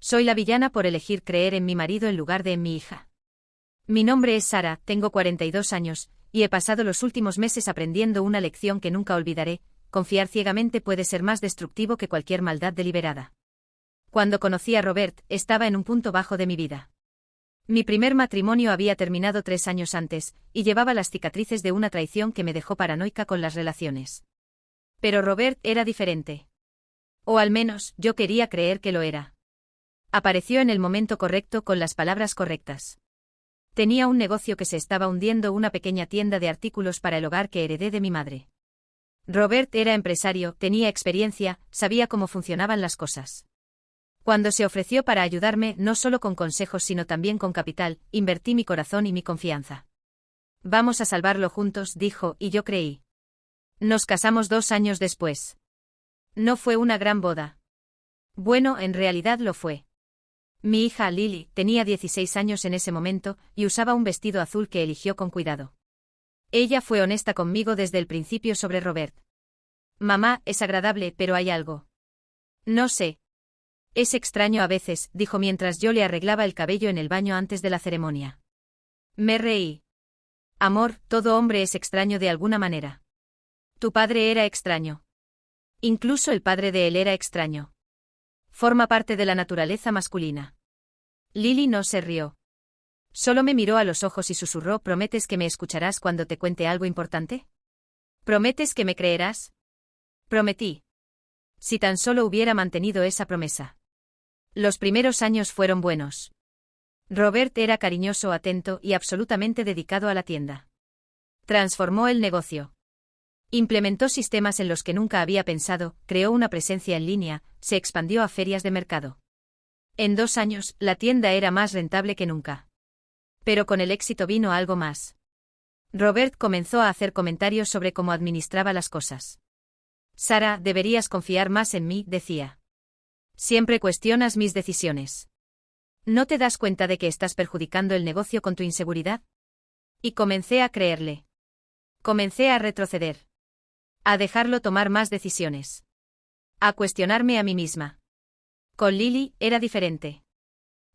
Soy la villana por elegir creer en mi marido en lugar de en mi hija. Mi nombre es Sara, tengo 42 años, y he pasado los últimos meses aprendiendo una lección que nunca olvidaré: confiar ciegamente puede ser más destructivo que cualquier maldad deliberada. Cuando conocí a Robert, estaba en un punto bajo de mi vida. Mi primer matrimonio había terminado 3 años antes, y llevaba las cicatrices de una traición que me dejó paranoica con las relaciones. Pero Robert era diferente. O al menos, yo quería creer que lo era. Apareció en el momento correcto con las palabras correctas. Tenía un negocio que se estaba hundiendo, una pequeña tienda de artículos para el hogar que heredé de mi madre. Robert era empresario, tenía experiencia, sabía cómo funcionaban las cosas. Cuando se ofreció para ayudarme, no solo con consejos sino también con capital, invertí mi corazón y mi confianza. Vamos a salvarlo juntos, dijo, y yo creí. Nos casamos 2 años después. No fue una gran boda. Bueno, en realidad lo fue. Mi hija, Lily, tenía 16 años en ese momento, y usaba un vestido azul que eligió con cuidado. Ella fue honesta conmigo desde el principio sobre Robert. Mamá, es agradable, pero hay algo. No sé. Es extraño a veces, dijo mientras yo le arreglaba el cabello en el baño antes de la ceremonia. Me reí. Amor, todo hombre es extraño de alguna manera. Tu padre era extraño. Incluso el padre de él era extraño. Forma parte de la naturaleza masculina. Lily no se rió. Solo me miró a los ojos y susurró: ¿prometes que me escucharás cuando te cuente algo importante? ¿Prometes que me creerás? Prometí. Si tan solo hubiera mantenido esa promesa. Los primeros años fueron buenos. Robert era cariñoso, atento y absolutamente dedicado a la tienda. Transformó el negocio. Implementó sistemas en los que nunca había pensado, creó una presencia en línea, se expandió a ferias de mercado. En 2 años, la tienda era más rentable que nunca. Pero con el éxito vino algo más. Robert comenzó a hacer comentarios sobre cómo administraba las cosas. Sara, deberías confiar más en mí, decía. Siempre cuestionas mis decisiones. ¿No te das cuenta de que estás perjudicando el negocio con tu inseguridad? Y comencé a creerle. Comencé a retroceder. A dejarlo tomar más decisiones. A cuestionarme a mí misma. Con Lily, era diferente.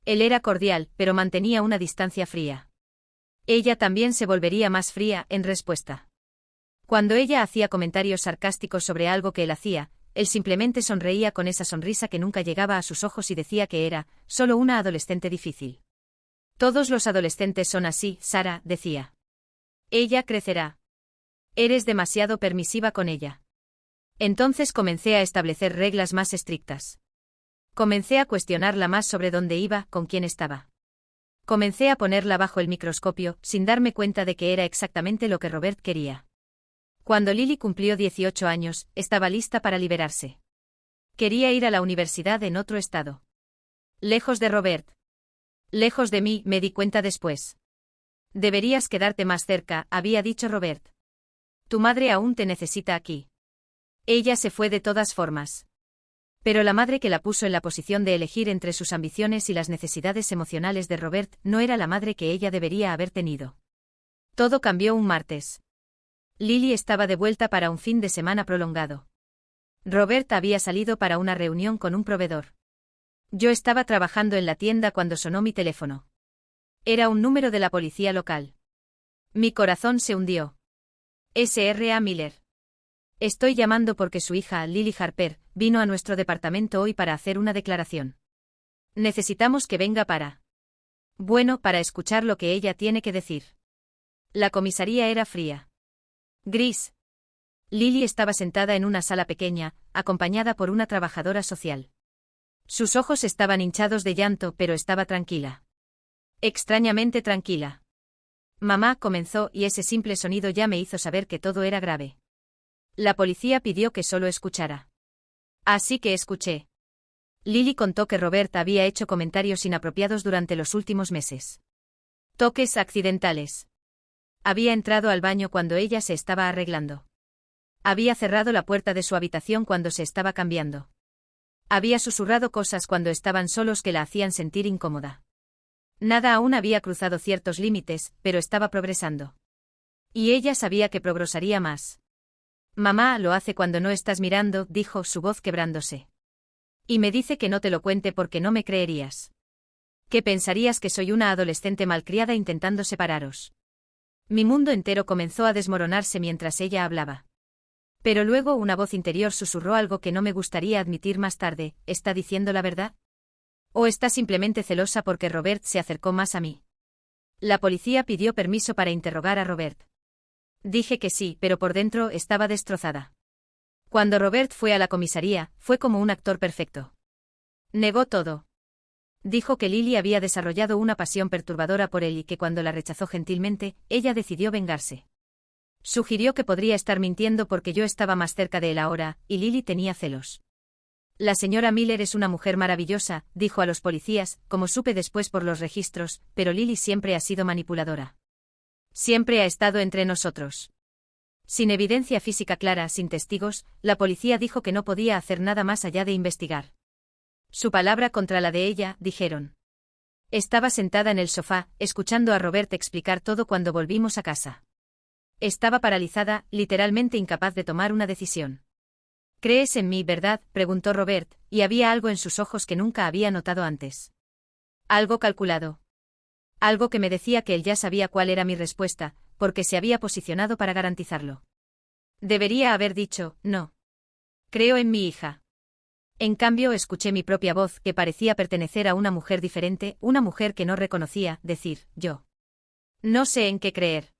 Él era cordial, pero mantenía una distancia fría. Ella también se volvería más fría, en respuesta. Cuando ella hacía comentarios sarcásticos sobre algo que él hacía, él simplemente sonreía con esa sonrisa que nunca llegaba a sus ojos y decía que era solo una adolescente difícil. Todos los adolescentes son así, Sara, decía. Ella crecerá. Eres demasiado permisiva con ella. Entonces comencé a establecer reglas más estrictas. Comencé a cuestionarla más sobre dónde iba, con quién estaba. Comencé a ponerla bajo el microscopio, sin darme cuenta de que era exactamente lo que Robert quería. Cuando Lily cumplió 18 años, estaba lista para liberarse. Quería ir a la universidad en otro estado. Lejos de Robert. Lejos de mí, me di cuenta después. Deberías quedarte más cerca, había dicho Robert. Tu madre aún te necesita aquí. Ella se fue de todas formas. Pero la madre que la puso en la posición de elegir entre sus ambiciones y las necesidades emocionales de Robert no era la madre que ella debería haber tenido. Todo cambió un martes. Lily estaba de vuelta para un fin de semana prolongado. Robert había salido para una reunión con un proveedor. Yo estaba trabajando en la tienda cuando sonó mi teléfono. Era un número de la policía local. Mi corazón se hundió. S.R.A. Miller. Estoy llamando porque su hija, Lily Harper, vino a nuestro departamento hoy para hacer una declaración. Necesitamos que venga para... Bueno, para escuchar lo que ella tiene que decir. La comisaría era fría. Gris. Lily estaba sentada en una sala pequeña, acompañada por una trabajadora social. Sus ojos estaban hinchados de llanto, pero estaba tranquila. Extrañamente tranquila. Mamá, comenzó, y ese simple sonido ya me hizo saber que todo era grave. La policía pidió que solo escuchara. Así que escuché. Lily contó que Robert había hecho comentarios inapropiados durante los últimos meses. Toques accidentales. Había entrado al baño cuando ella se estaba arreglando. Había cerrado la puerta de su habitación cuando se estaba cambiando. Había susurrado cosas cuando estaban solos que la hacían sentir incómoda. Nada aún había cruzado ciertos límites, pero estaba progresando. Y ella sabía que progresaría más. Mamá lo hace cuando no estás mirando, dijo, su voz quebrándose. Y me dice que no te lo cuente porque no me creerías. ¿Qué pensarías que soy una adolescente malcriada intentando separaros? Mi mundo entero comenzó a desmoronarse mientras ella hablaba. Pero luego una voz interior susurró algo que no me gustaría admitir más tarde. ¿Está diciendo la verdad? ¿O está simplemente celosa porque Robert se acercó más a mí? La policía pidió permiso para interrogar a Robert. Dije que sí, pero por dentro estaba destrozada. Cuando Robert fue a la comisaría, fue como un actor perfecto. Negó todo. Dijo que Lily había desarrollado una pasión perturbadora por él y que cuando la rechazó gentilmente, ella decidió vengarse. Sugirió que podría estar mintiendo porque yo estaba más cerca de él ahora, y Lily tenía celos. La señora Miller es una mujer maravillosa, dijo a los policías, como supe después por los registros, pero Lily siempre ha sido manipuladora. Siempre ha estado entre nosotros. Sin evidencia física clara, sin testigos, la policía dijo que no podía hacer nada más allá de investigar. Su palabra contra la de ella, dijeron. Estaba sentada en el sofá, escuchando a Robert explicar todo cuando volvimos a casa. Estaba paralizada, literalmente incapaz de tomar una decisión. ¿Crees en mí, verdad?, preguntó Robert, y había algo en sus ojos que nunca había notado antes. Algo calculado. Algo que me decía que él ya sabía cuál era mi respuesta, porque se había posicionado para garantizarlo. Debería haber dicho, no. Creo en mi hija. En cambio, escuché mi propia voz, que parecía pertenecer a una mujer diferente, una mujer que no reconocía, decir, yo. No sé en qué creer.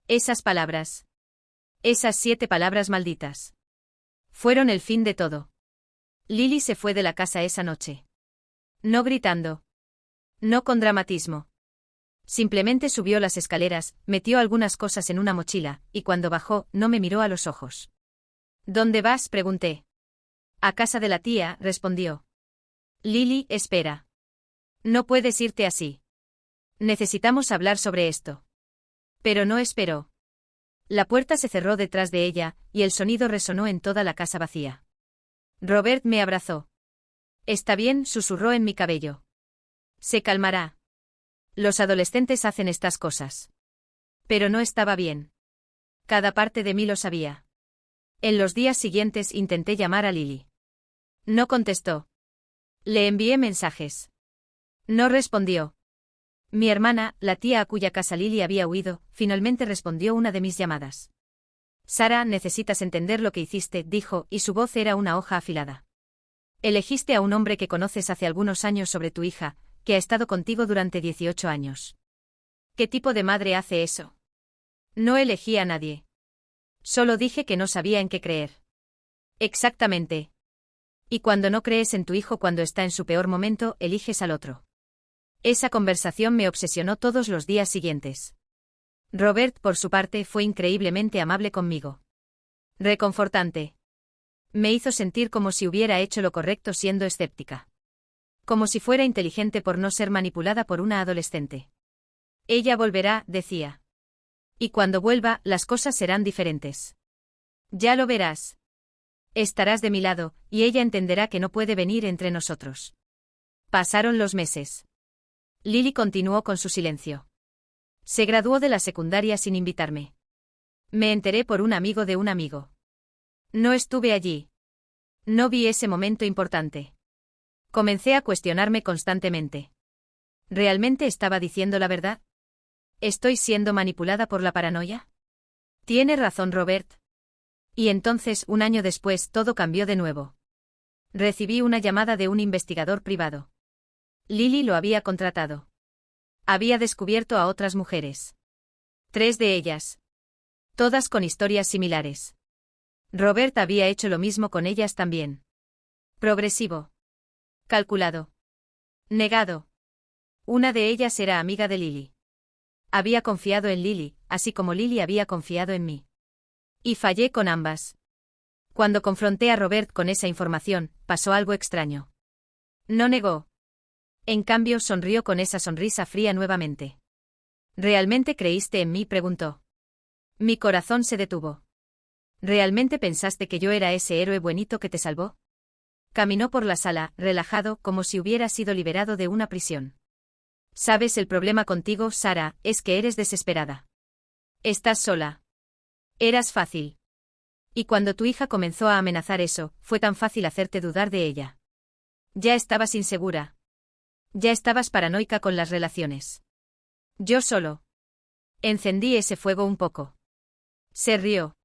Esas palabras. Esas 7 palabras malditas. Fueron el fin de todo. Lily se fue de la casa esa noche. No gritando. No con dramatismo. Simplemente subió las escaleras, metió algunas cosas en una mochila, y cuando bajó, no me miró a los ojos. ¿Dónde vas?, pregunté. A casa de la tía, respondió. Lily, espera. No puedes irte así. Necesitamos hablar sobre esto. Pero no esperó. La puerta se cerró detrás de ella, y el sonido resonó en toda la casa vacía. Robert me abrazó. Está bien, susurró en mi cabello. Se calmará. Los adolescentes hacen estas cosas. Pero no estaba bien. Cada parte de mí lo sabía. En los días siguientes intenté llamar a Lily. No contestó. Le envié mensajes. No respondió. Mi hermana, la tía a cuya casa Lily había huido, finalmente respondió una de mis llamadas. Sara, necesitas entender lo que hiciste, dijo, y su voz era una hoja afilada. Elegiste a un hombre que conoces hace algunos años sobre tu hija, que ha estado contigo durante 18 años. ¿Qué tipo de madre hace eso? No elegí a nadie. Solo dije que no sabía en qué creer. Exactamente. Y cuando no crees en tu hijo cuando está en su peor momento, eliges al otro. Esa conversación me obsesionó todos los días siguientes. Robert, por su parte, fue increíblemente amable conmigo. Reconfortante. Me hizo sentir como si hubiera hecho lo correcto siendo escéptica. Como si fuera inteligente por no ser manipulada por una adolescente. Ella volverá, decía. Y cuando vuelva, las cosas serán diferentes. Ya lo verás. Estarás de mi lado, y ella entenderá que no puede venir entre nosotros. Pasaron los meses. Lily continuó con su silencio. Se graduó de la secundaria sin invitarme. Me enteré por un amigo de un amigo. No estuve allí. No vi ese momento importante. Comencé a cuestionarme constantemente. ¿Realmente estaba diciendo la verdad? ¿Estoy siendo manipulada por la paranoia? Tiene razón Robert. Y entonces, un año después, todo cambió de nuevo. Recibí una llamada de un investigador privado. Lily lo había contratado. Había descubierto a otras mujeres. 3 de ellas. Todas con historias similares. Robert había hecho lo mismo con ellas también. Progresivo. Calculado. Negado. Una de ellas era amiga de Lily. Había confiado en Lily, así como Lily había confiado en mí. Y fallé con ambas. Cuando confronté a Robert con esa información, pasó algo extraño. No negó. En cambio, sonrió con esa sonrisa fría nuevamente. ¿Realmente creíste en mí?, preguntó. Mi corazón se detuvo. ¿Realmente pensaste que yo era ese héroe buenito que te salvó? Caminó por la sala, relajado, como si hubiera sido liberado de una prisión. ¿Sabes el problema contigo, Sara? Es que eres desesperada. Estás sola. Eras fácil. Y cuando tu hija comenzó a amenazar eso, fue tan fácil hacerte dudar de ella. Ya estabas insegura. Ya estabas paranoica con las relaciones. Yo solo. Encendí ese fuego un poco. Se rió.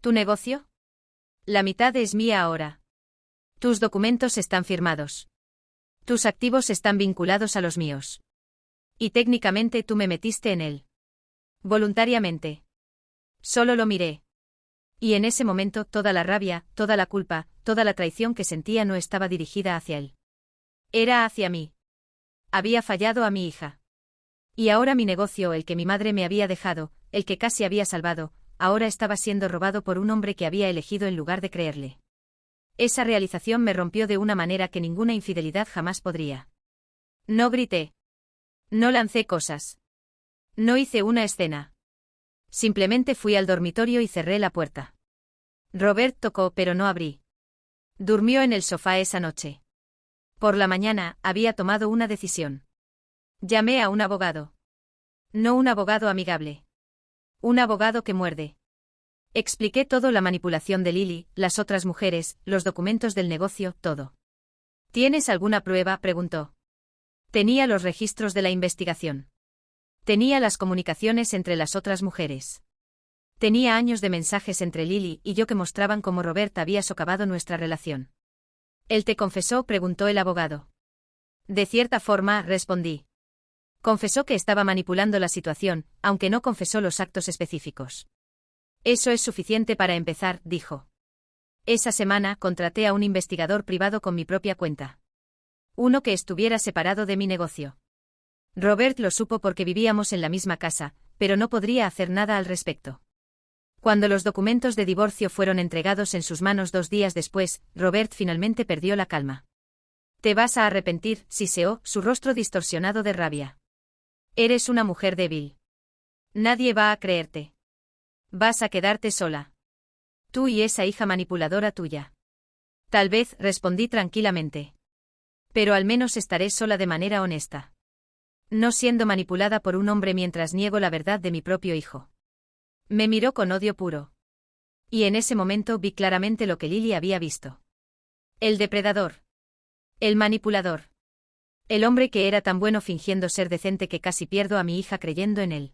¿Tu negocio? La mitad es mía ahora. Tus documentos están firmados. Tus activos están vinculados a los míos. Y técnicamente tú me metiste en él. Voluntariamente. Solo lo miré. Y en ese momento toda la rabia, toda la culpa, toda la traición que sentía no estaba dirigida hacia él. Era hacia mí. Había fallado a mi hija. Y ahora mi negocio, el que mi madre me había dejado, el que casi había salvado, ahora estaba siendo robado por un hombre que había elegido en lugar de creerle. Esa realización me rompió de una manera que ninguna infidelidad jamás podría. No grité. No lancé cosas. No hice una escena. Simplemente fui al dormitorio y cerré la puerta. Robert tocó, pero no abrí. Durmió en el sofá esa noche. Por la mañana, había tomado una decisión. Llamé a un abogado. No un abogado amigable. Un abogado que muerde. Expliqué todo: la manipulación de Lily, las otras mujeres, los documentos del negocio, todo. ¿Tienes alguna prueba?, preguntó. Tenía los registros de la investigación. Tenía las comunicaciones entre las otras mujeres. Tenía años de mensajes entre Lily y yo que mostraban cómo Robert había socavado nuestra relación. ¿Él te confesó?, preguntó el abogado. De cierta forma, respondí. Confesó que estaba manipulando la situación, aunque no confesó los actos específicos. Eso es suficiente para empezar, dijo. Esa semana contraté a un investigador privado con mi propia cuenta. Uno que estuviera separado de mi negocio. Robert lo supo porque vivíamos en la misma casa, pero no podría hacer nada al respecto. Cuando los documentos de divorcio fueron entregados en sus manos 2 días después, Robert finalmente perdió la calma. Te vas a arrepentir, siseó, su rostro distorsionado de rabia. Eres una mujer débil. Nadie va a creerte. Vas a quedarte sola. Tú y esa hija manipuladora tuya. Tal vez, respondí tranquilamente. Pero al menos estaré sola de manera honesta. No siendo manipulada por un hombre mientras niego la verdad de mi propio hijo. Me miró con odio puro. Y en ese momento vi claramente lo que Lily había visto. El depredador. El manipulador. El hombre que era tan bueno fingiendo ser decente que casi pierdo a mi hija creyendo en él.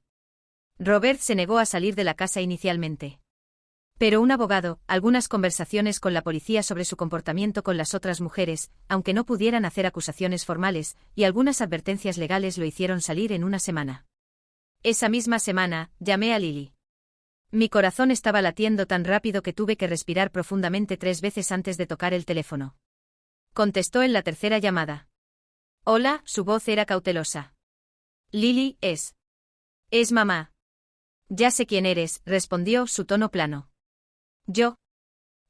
Robert se negó a salir de la casa inicialmente. Pero un abogado, algunas conversaciones con la policía sobre su comportamiento con las otras mujeres, aunque no pudieran hacer acusaciones formales, y algunas advertencias legales lo hicieron salir en una semana. Esa misma semana, llamé a Lily. Mi corazón estaba latiendo tan rápido que tuve que respirar profundamente 3 veces antes de tocar el teléfono. Contestó en la tercera llamada. Hola, su voz era cautelosa. Lily, es mamá. Ya sé quién eres, respondió, su tono plano. Yo.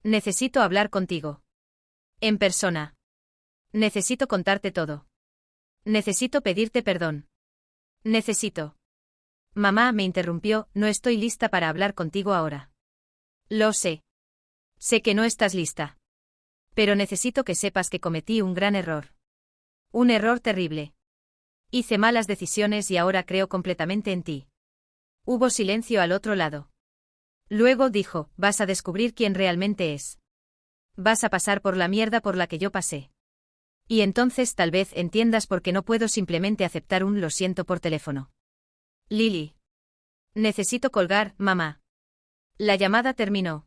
Necesito hablar contigo. En persona. Necesito contarte todo. Necesito pedirte perdón. Necesito. Mamá, me interrumpió, no estoy lista para hablar contigo ahora. Lo sé. Sé que no estás lista. Pero necesito que sepas que cometí un gran error. Un error terrible. Hice malas decisiones y ahora creo completamente en ti. Hubo silencio al otro lado. Luego dijo, vas a descubrir quién realmente es. Vas a pasar por la mierda por la que yo pasé. Y entonces tal vez entiendas por qué no puedo simplemente aceptar un lo siento por teléfono. Lily. Necesito colgar, mamá. La llamada terminó.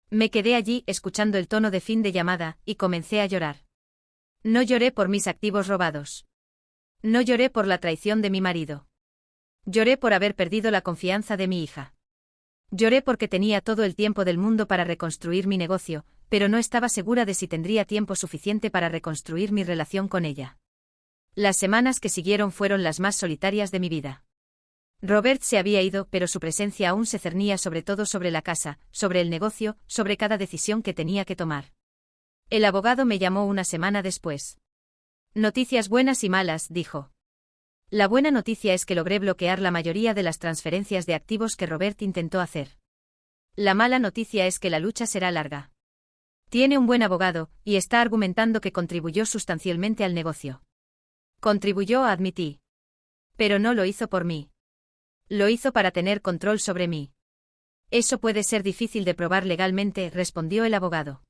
Me quedé allí escuchando el tono de fin de llamada, y comencé a llorar. No lloré por mis activos robados. No lloré por la traición de mi marido. Lloré por haber perdido la confianza de mi hija. Lloré porque tenía todo el tiempo del mundo para reconstruir mi negocio, pero no estaba segura de si tendría tiempo suficiente para reconstruir mi relación con ella. Las semanas que siguieron fueron las más solitarias de mi vida. Robert se había ido, pero su presencia aún se cernía sobre todo, sobre la casa, sobre el negocio, sobre cada decisión que tenía que tomar. El abogado me llamó una semana después. Noticias buenas y malas, dijo. La buena noticia es que logré bloquear la mayoría de las transferencias de activos que Robert intentó hacer. La mala noticia es que la lucha será larga. Tiene un buen abogado, y está argumentando que contribuyó sustancialmente al negocio. Contribuyó, admití. Pero no lo hizo por mí. Lo hizo para tener control sobre mí. Eso puede ser difícil de probar legalmente, respondió el abogado.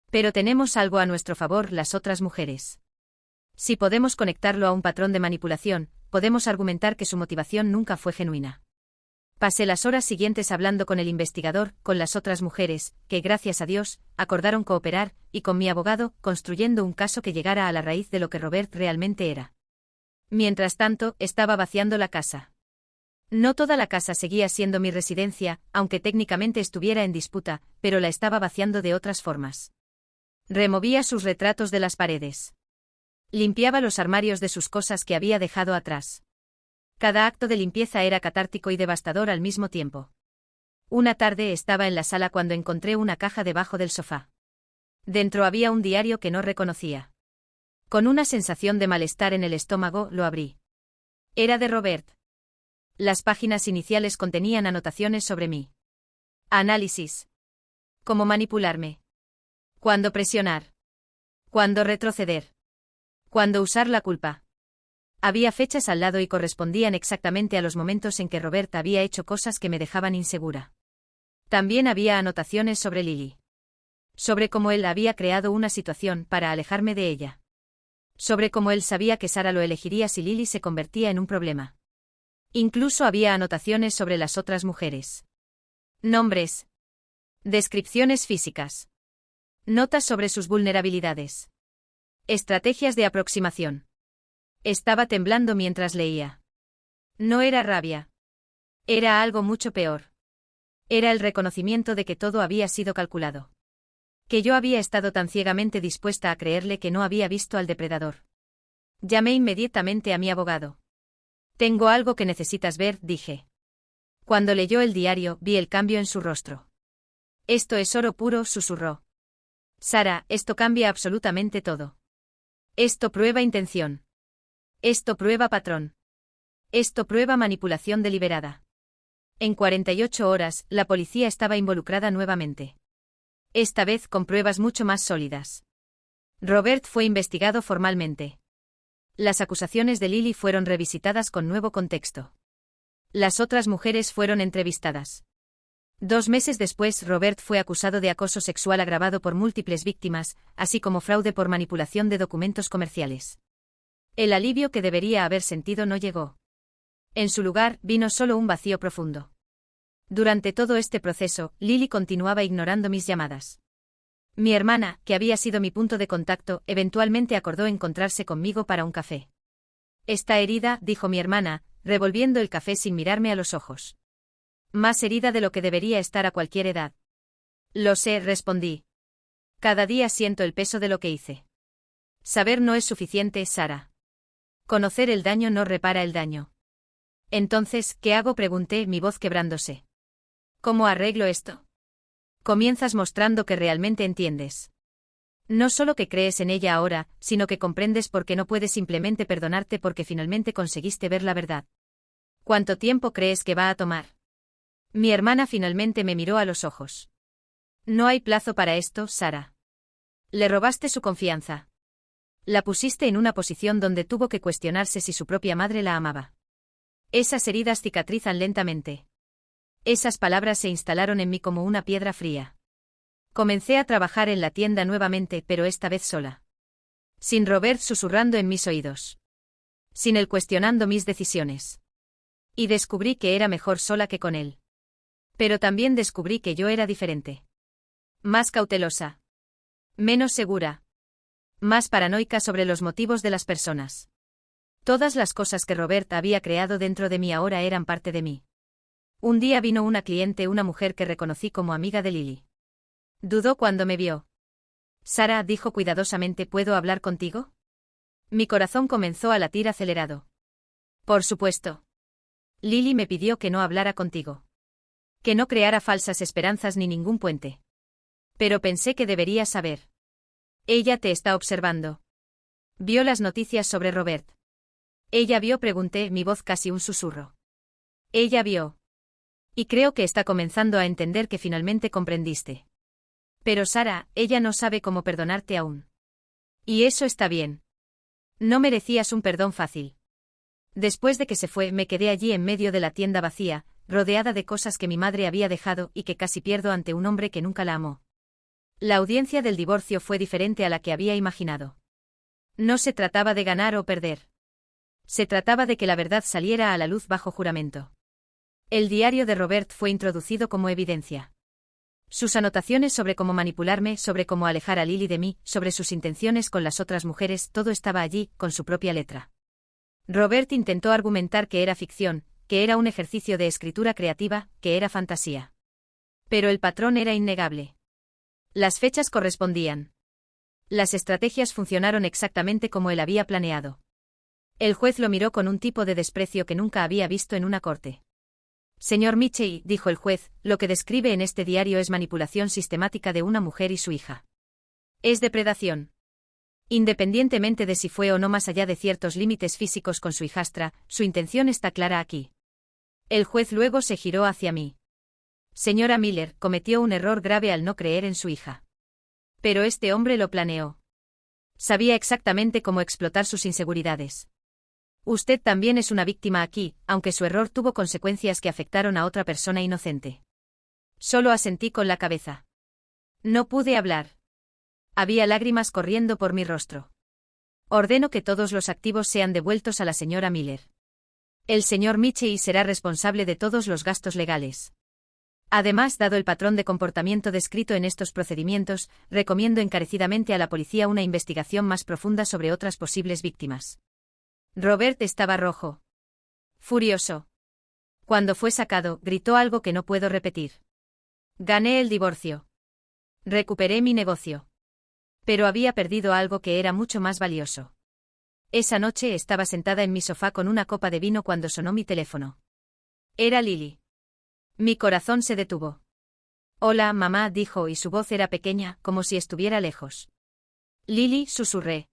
Pero tenemos algo a nuestro favor las otras mujeres. Si podemos conectarlo a un patrón de manipulación, podemos argumentar que su motivación nunca fue genuina. Pasé las horas siguientes hablando con el investigador, con las otras mujeres, que gracias a Dios, acordaron cooperar, y con mi abogado, construyendo un caso que llegara a la raíz de lo que Robert realmente era. Mientras tanto, estaba vaciando la casa. No toda la casa seguía siendo mi residencia, aunque técnicamente estuviera en disputa, pero la estaba vaciando de otras formas. Removía sus retratos de las paredes. Limpiaba los armarios de sus cosas que había dejado atrás. Cada acto de limpieza era catártico y devastador al mismo tiempo. Una tarde estaba en la sala cuando encontré una caja debajo del sofá. Dentro había un diario que no reconocía. Con una sensación de malestar en el estómago, lo abrí. Era de Robert. Las páginas iniciales contenían anotaciones sobre mí. Análisis. Cómo manipularme. Cuándo presionar. Cuándo retroceder. Cuándo usar la culpa. Había fechas al lado y correspondían exactamente a los momentos en que Robert había hecho cosas que me dejaban insegura. También había anotaciones sobre Lily. Sobre cómo él había creado una situación para alejarme de ella. Sobre cómo él sabía que Sara lo elegiría si Lily se convertía en un problema. Incluso había anotaciones sobre las otras mujeres. Nombres. Descripciones físicas. Notas sobre sus vulnerabilidades. Estrategias de aproximación. Estaba temblando mientras leía. No era rabia. Era algo mucho peor. Era el reconocimiento de que todo había sido calculado. Que yo había estado tan ciegamente dispuesta a creerle que no había visto al depredador. Llamé inmediatamente a mi abogado. Tengo algo que necesitas ver, dije. Cuando leyó el diario, vi el cambio en su rostro. Esto es oro puro, susurró. Sara, esto cambia absolutamente todo. Esto prueba intención. Esto prueba patrón. Esto prueba manipulación deliberada. En 48 horas, la policía estaba involucrada nuevamente. Esta vez con pruebas mucho más sólidas. Robert fue investigado formalmente. Las acusaciones de Lily fueron revisitadas con nuevo contexto. Las otras mujeres fueron entrevistadas. 2 meses después, Robert fue acusado de acoso sexual agravado por múltiples víctimas, así como fraude por manipulación de documentos comerciales. El alivio que debería haber sentido no llegó. En su lugar, vino solo un vacío profundo. Durante todo este proceso, Lily continuaba ignorando mis llamadas. Mi hermana, que había sido mi punto de contacto, eventualmente acordó encontrarse conmigo para un café. Está herida, dijo mi hermana, revolviendo el café sin mirarme a los ojos. Más herida de lo que debería estar a cualquier edad. Lo sé, respondí. Cada día siento el peso de lo que hice. Saber no es suficiente, Sara. Conocer el daño no repara el daño. Entonces, ¿qué hago?, pregunté, mi voz quebrándose. ¿Cómo arreglo esto? Comienzas mostrando que realmente entiendes. No solo que crees en ella ahora, sino que comprendes por qué no puedes simplemente perdonarte porque finalmente conseguiste ver la verdad. ¿Cuánto tiempo crees que va a tomar? Mi hermana finalmente me miró a los ojos. No hay plazo para esto, Sara. Le robaste su confianza. La pusiste en una posición donde tuvo que cuestionarse si su propia madre la amaba. Esas heridas cicatrizan lentamente. Esas palabras se instalaron en mí como una piedra fría. Comencé a trabajar en la tienda nuevamente, pero esta vez sola. Sin Robert susurrando en mis oídos. Sin él cuestionando mis decisiones. Y descubrí que era mejor sola que con él. Pero también descubrí que yo era diferente. Más cautelosa. Menos segura. Más paranoica sobre los motivos de las personas. Todas las cosas que Robert había creado dentro de mí ahora eran parte de mí. Un día vino una cliente, una mujer que reconocí como amiga de Lily. Dudó cuando me vio. Sara, dijo cuidadosamente, ¿puedo hablar contigo? Mi corazón comenzó a latir acelerado. Por supuesto. Lily me pidió que no hablara contigo. Que no creara falsas esperanzas ni ningún puente. Pero pensé que deberías saber. Ella te está observando. Vio las noticias sobre Robert. Ella vio, pregunté, mi voz casi un susurro. Ella vio. Y creo que está comenzando a entender que finalmente comprendiste. Pero Sara, ella no sabe cómo perdonarte aún. Y eso está bien. No merecías un perdón fácil. Después de que se fue, me quedé allí en medio de la tienda vacía, rodeada de cosas que mi madre había dejado y que casi pierdo ante un hombre que nunca la amó. La audiencia del divorcio fue diferente a la que había imaginado. No se trataba de ganar o perder. Se trataba de que la verdad saliera a la luz bajo juramento. El diario de Robert fue introducido como evidencia. Sus anotaciones sobre cómo manipularme, sobre cómo alejar a Lily de mí, sobre sus intenciones con las otras mujeres, todo estaba allí, con su propia letra. Robert intentó argumentar que era ficción, que era un ejercicio de escritura creativa, que era fantasía. Pero el patrón era innegable. Las fechas correspondían. Las estrategias funcionaron exactamente como él había planeado. El juez lo miró con un tipo de desprecio que nunca había visto en una corte. Señor Mitchell, dijo el juez, lo que describe en este diario es manipulación sistemática de una mujer y su hija. Es depredación. Independientemente de si fue o no más allá de ciertos límites físicos con su hijastra, su intención está clara aquí. El juez luego se giró hacia mí. Señora Miller, cometió un error grave al no creer en su hija. Pero este hombre lo planeó. Sabía exactamente cómo explotar sus inseguridades. Usted también es una víctima aquí, aunque su error tuvo consecuencias que afectaron a otra persona inocente. Solo asentí con la cabeza. No pude hablar. Había lágrimas corriendo por mi rostro. Ordeno que todos los activos sean devueltos a la señora Miller. El señor Mitchell será responsable de todos los gastos legales. Además, dado el patrón de comportamiento descrito en estos procedimientos, recomiendo encarecidamente a la policía una investigación más profunda sobre otras posibles víctimas. Robert estaba rojo. Furioso. Cuando fue sacado, gritó algo que no puedo repetir. Gané el divorcio. Recuperé mi negocio. Pero había perdido algo que era mucho más valioso. Esa noche estaba sentada en mi sofá con una copa de vino cuando sonó mi teléfono. Era Lily. Mi corazón se detuvo. Hola, mamá, dijo, y su voz era pequeña, como si estuviera lejos. Lily, susurré.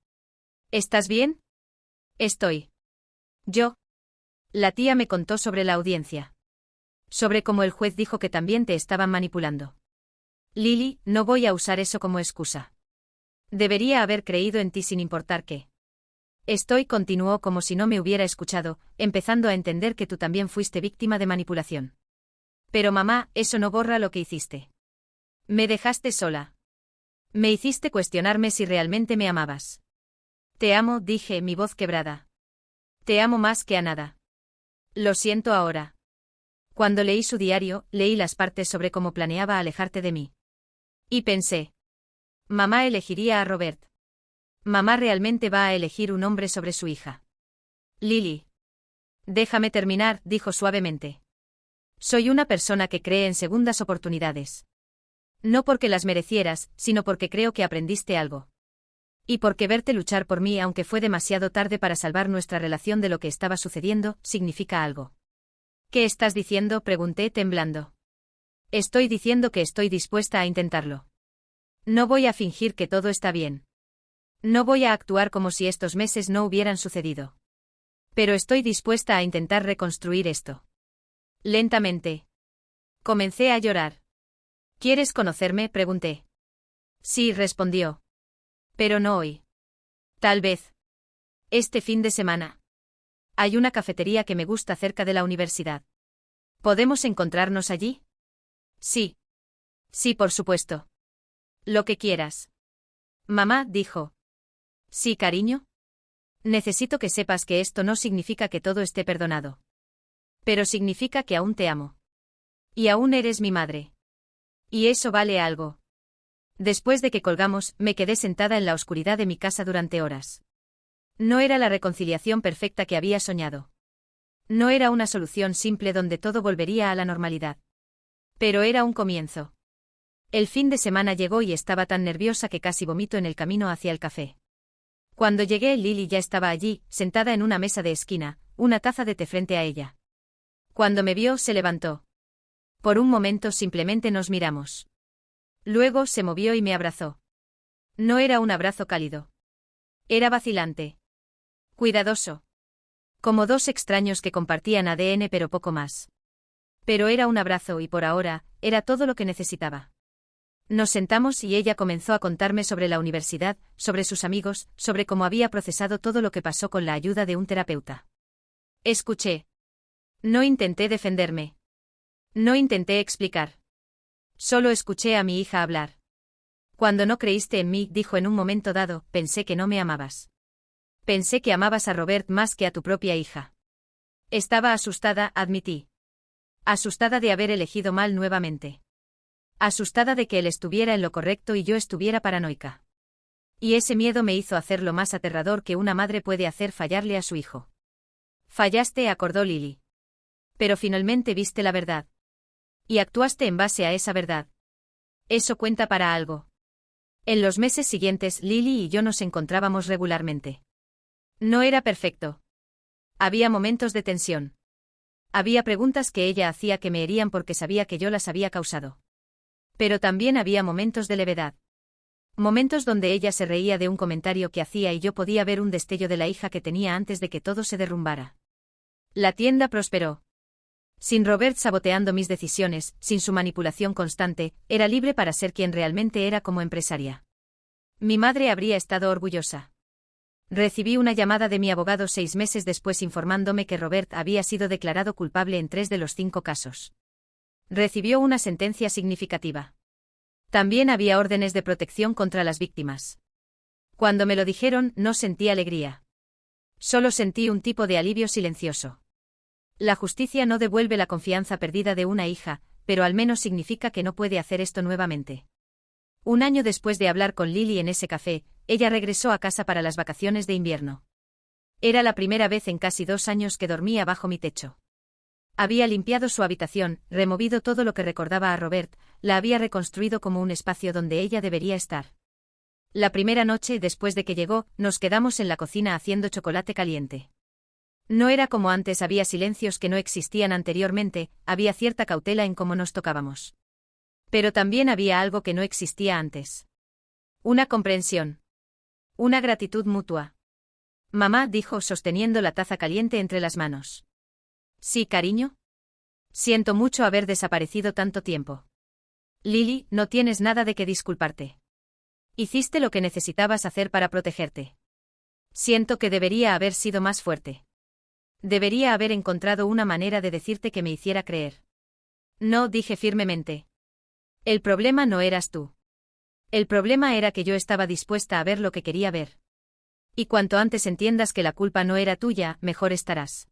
¿Estás bien? Estoy. Yo. La tía me contó sobre la audiencia. Sobre cómo el juez dijo que también te estaban manipulando. Lily, no voy a usar eso como excusa. Debería haber creído en ti sin importar qué. Continuó como si no me hubiera escuchado, empezando a entender que tú también fuiste víctima de manipulación. Pero mamá, eso no borra lo que hiciste. Me dejaste sola. Me hiciste cuestionarme si realmente me amabas. Te amo, dije, mi voz quebrada. Te amo más que a nada. Lo siento ahora. Cuando leí su diario, leí las partes sobre cómo planeaba alejarte de mí. Y pensé. Mamá elegiría a Robert. Mamá realmente va a elegir un hombre sobre su hija. Lily. Déjame terminar, dijo suavemente. Soy una persona que cree en segundas oportunidades. No porque las merecieras, sino porque creo que aprendiste algo. Y porque verte luchar por mí, aunque fue demasiado tarde para salvar nuestra relación de lo que estaba sucediendo, significa algo. ¿Qué estás diciendo?, pregunté temblando. Estoy diciendo que estoy dispuesta a intentarlo. No voy a fingir que todo está bien. No voy a actuar como si estos meses no hubieran sucedido. Pero estoy dispuesta a intentar reconstruir esto. Lentamente. Comencé a llorar. ¿Quieres conocerme?, pregunté. Sí, respondió. Pero no hoy. Tal vez. Este fin de semana. Hay una cafetería que me gusta cerca de la universidad. ¿Podemos encontrarnos allí? Sí. Sí, por supuesto. Lo que quieras. Mamá, dijo. Sí, cariño. Necesito que sepas que esto no significa que todo esté perdonado. Pero significa que aún te amo. Y aún eres mi madre. Y eso vale algo. Después de que colgamos, me quedé sentada en la oscuridad de mi casa durante horas. No era la reconciliación perfecta que había soñado. No era una solución simple donde todo volvería a la normalidad. Pero era un comienzo. El fin de semana llegó y estaba tan nerviosa que casi vomito en el camino hacia el café. Cuando llegué, Lily ya estaba allí, sentada en una mesa de esquina, una taza de té frente a ella. Cuando me vio, se levantó. Por un momento simplemente nos miramos. Luego se movió y me abrazó. No era un abrazo cálido. Era vacilante. Cuidadoso. Como dos extraños que compartían ADN pero poco más. Pero era un abrazo y por ahora, era todo lo que necesitaba. Nos sentamos y ella comenzó a contarme sobre la universidad, sobre sus amigos, sobre cómo había procesado todo lo que pasó con la ayuda de un terapeuta. Escuché. No intenté defenderme. No intenté explicar. Solo escuché a mi hija hablar. Cuando no creíste en mí, dijo en un momento dado, pensé que no me amabas. Pensé que amabas a Robert más que a tu propia hija. Estaba asustada, admití. Asustada de haber elegido mal nuevamente. Asustada de que él estuviera en lo correcto y yo estuviera paranoica. Y ese miedo me hizo hacer lo más aterrador que una madre puede hacer: fallarle a su hijo. Fallaste, acordó Lily. Pero finalmente viste la verdad. Y actuaste en base a esa verdad. Eso cuenta para algo. En los meses siguientes, Lily y yo nos encontrábamos regularmente. No era perfecto. Había momentos de tensión. Había preguntas que ella hacía que me herían porque sabía que yo las había causado. Pero también había momentos de levedad. Momentos donde ella se reía de un comentario que hacía y yo podía ver un destello de la hija que tenía antes de que todo se derrumbara. La tienda prosperó. Sin Robert saboteando mis decisiones, sin su manipulación constante, era libre para ser quien realmente era como empresaria. Mi madre habría estado orgullosa. Recibí una llamada de mi abogado 6 meses después informándome que Robert había sido declarado culpable en 3 de los 5 casos. Recibió una sentencia significativa. También había órdenes de protección contra las víctimas. Cuando me lo dijeron, no sentí alegría. Solo sentí un tipo de alivio silencioso. La justicia no devuelve la confianza perdida de una hija, pero al menos significa que no puede hacer esto nuevamente. Un año después de hablar con Lily en ese café, ella regresó a casa para las vacaciones de invierno. Era la primera vez en casi 2 años que dormía bajo mi techo. Había limpiado su habitación, removido todo lo que recordaba a Robert, la había reconstruido como un espacio donde ella debería estar. La primera noche, después de que llegó, nos quedamos en la cocina haciendo chocolate caliente. No era como antes, había silencios que no existían anteriormente, había cierta cautela en cómo nos tocábamos. Pero también había algo que no existía antes. Una comprensión. Una gratitud mutua. Mamá, dijo sosteniendo la taza caliente entre las manos. Sí, cariño. Siento mucho haber desaparecido tanto tiempo. Lily, no tienes nada de qué disculparte. Hiciste lo que necesitabas hacer para protegerte. Siento que debería haber sido más fuerte. Debería haber encontrado una manera de decirte que me hiciera creer. No, dije firmemente. El problema no eras tú. El problema era que yo estaba dispuesta a ver lo que quería ver. Y cuanto antes entiendas que la culpa no era tuya, mejor estarás.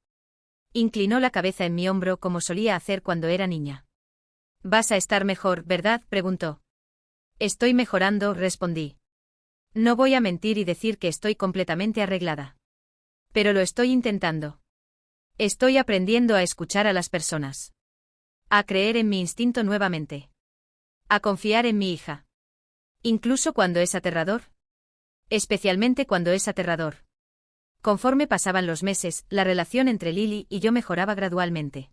Inclinó la cabeza en mi hombro como solía hacer cuando era niña. ¿Vas a estar mejor, verdad?, preguntó. Estoy mejorando, respondí. No voy a mentir y decir que estoy completamente arreglada. Pero lo estoy intentando. Estoy aprendiendo a escuchar a las personas. A creer en mi instinto nuevamente. A confiar en mi hija. Incluso cuando es aterrador. Especialmente cuando es aterrador. Conforme pasaban los meses, la relación entre Lily y yo mejoraba gradualmente.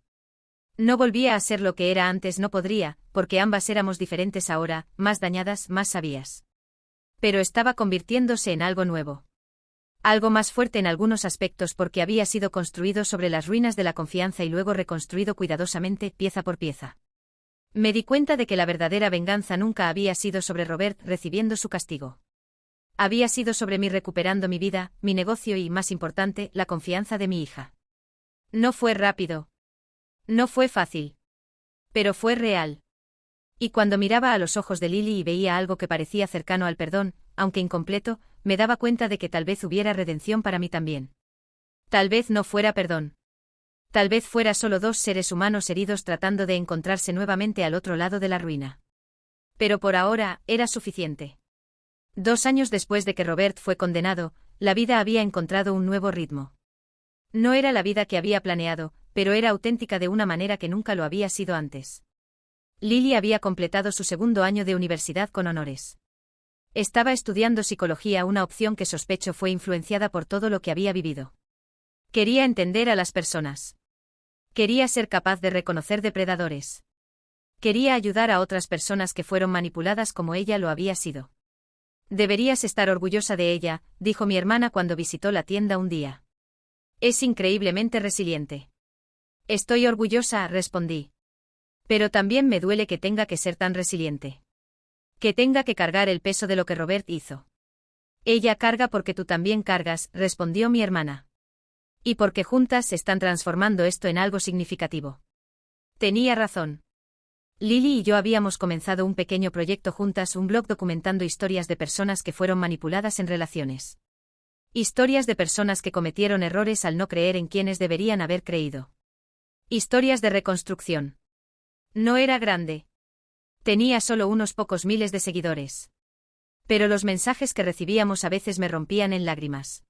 No volvía a ser lo que era antes, no podría, porque ambas éramos diferentes ahora, más dañadas, más sabias. Pero estaba convirtiéndose en algo nuevo. Algo más fuerte en algunos aspectos porque había sido construido sobre las ruinas de la confianza y luego reconstruido cuidadosamente, pieza por pieza. Me di cuenta de que la verdadera venganza nunca había sido sobre Robert recibiendo su castigo. Había sido sobre mí recuperando mi vida, mi negocio y, más importante, la confianza de mi hija. No fue rápido. No fue fácil. Pero fue real. Y cuando miraba a los ojos de Lily y veía algo que parecía cercano al perdón, aunque incompleto, me daba cuenta de que tal vez hubiera redención para mí también. Tal vez no fuera perdón. Tal vez fuera solo 2 seres humanos heridos tratando de encontrarse nuevamente al otro lado de la ruina. Pero por ahora, era suficiente. 2 años después de que Robert fue condenado, la vida había encontrado un nuevo ritmo. No era la vida que había planeado, pero era auténtica de una manera que nunca lo había sido antes. Lily había completado su 2º año de universidad con honores. Estaba estudiando psicología, una opción que sospecho fue influenciada por todo lo que había vivido. Quería entender a las personas. Quería ser capaz de reconocer depredadores. Quería ayudar a otras personas que fueron manipuladas como ella lo había sido. Deberías estar orgullosa de ella, dijo mi hermana cuando visitó la tienda un día. Es increíblemente resiliente. Estoy orgullosa, respondí. Pero también me duele que tenga que ser tan resiliente. Que tenga que cargar el peso de lo que Robert hizo. Ella carga porque tú también cargas, respondió mi hermana. Y porque juntas están transformando esto en algo significativo. Tenía razón. Lily y yo habíamos comenzado un pequeño proyecto juntas, un blog documentando historias de personas que fueron manipuladas en relaciones. Historias de personas que cometieron errores al no creer en quienes deberían haber creído. Historias de reconstrucción. No era grande. Tenía solo unos pocos miles de seguidores. Pero los mensajes que recibíamos a veces me rompían en lágrimas.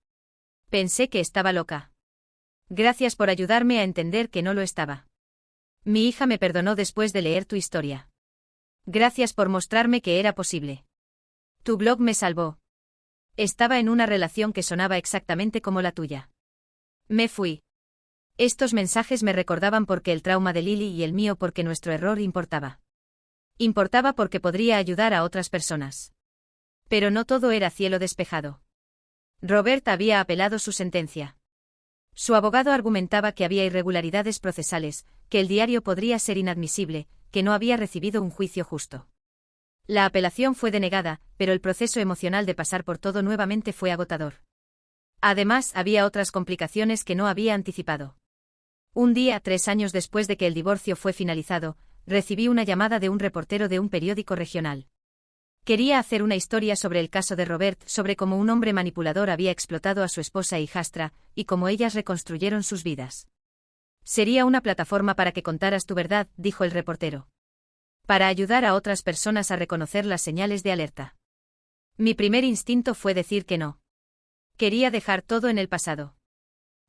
Pensé que estaba loca. Gracias por ayudarme a entender que no lo estaba. Mi hija me perdonó después de leer tu historia. Gracias por mostrarme que era posible. Tu blog me salvó. Estaba en una relación que sonaba exactamente como la tuya. Me fui. Estos mensajes me recordaban porque el trauma de Lily y el mío, porque nuestro error importaba. Importaba porque podría ayudar a otras personas. Pero no todo era cielo despejado. Robert había apelado su sentencia. Su abogado argumentaba que había irregularidades procesales, que el diario podría ser inadmisible, que no había recibido un juicio justo. La apelación fue denegada, pero el proceso emocional de pasar por todo nuevamente fue agotador. Además, había otras complicaciones que no había anticipado. Un día, 3 años después de que el divorcio fue finalizado, recibí una llamada de un reportero de un periódico regional. Quería hacer una historia sobre el caso de Robert, sobre cómo un hombre manipulador había explotado a su esposa e hijastra, y cómo ellas reconstruyeron sus vidas. Sería una plataforma para que contaras tu verdad, dijo el reportero. Para ayudar a otras personas a reconocer las señales de alerta. Mi primer instinto fue decir que no. Quería dejar todo en el pasado.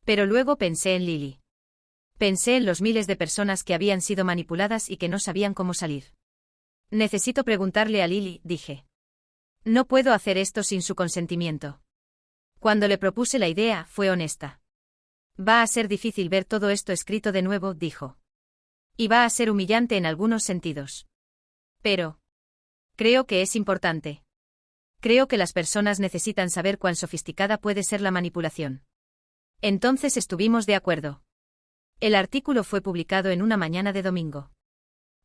Pero luego pensé en Lily. Pensé en los miles de personas que habían sido manipuladas y que no sabían cómo salir. Necesito preguntarle a Lily, dije. No puedo hacer esto sin su consentimiento. Cuando le propuse la idea, fue honesta. Va a ser difícil ver todo esto escrito de nuevo, dijo. Y va a ser humillante en algunos sentidos. Pero creo que es importante. Creo que las personas necesitan saber cuán sofisticada puede ser la manipulación. Entonces estuvimos de acuerdo. El artículo fue publicado en una mañana de domingo.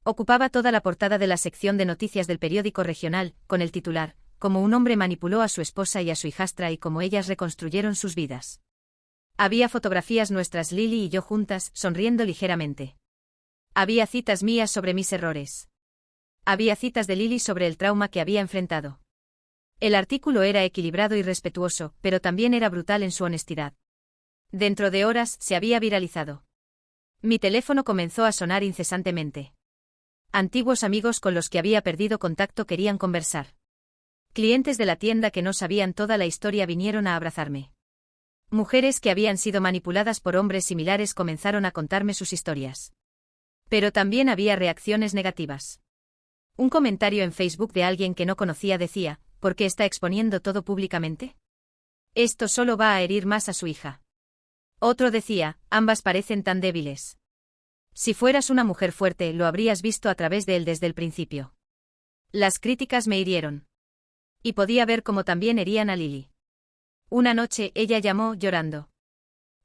Ocupaba toda la portada de la sección de noticias del periódico regional, con el titular, cómo un hombre manipuló a su esposa y a su hijastra y cómo ellas reconstruyeron sus vidas. Había fotografías nuestras, Lily y yo juntas, sonriendo ligeramente. Había citas mías sobre mis errores. Había citas de Lily sobre el trauma que había enfrentado. El artículo era equilibrado y respetuoso, pero también era brutal en su honestidad. Dentro de horas, se había viralizado. Mi teléfono comenzó a sonar incesantemente. Antiguos amigos con los que había perdido contacto querían conversar. Clientes de la tienda que no sabían toda la historia vinieron a abrazarme. Mujeres que habían sido manipuladas por hombres similares comenzaron a contarme sus historias. Pero también había reacciones negativas. Un comentario en Facebook de alguien que no conocía decía, ¿por qué está exponiendo todo públicamente? Esto solo va a herir más a su hija. Otro decía, ambas parecen tan débiles. Si fueras una mujer fuerte, lo habrías visto a través de él desde el principio. Las críticas me hirieron. Y podía ver cómo también herían a Lily. Una noche, ella llamó, llorando.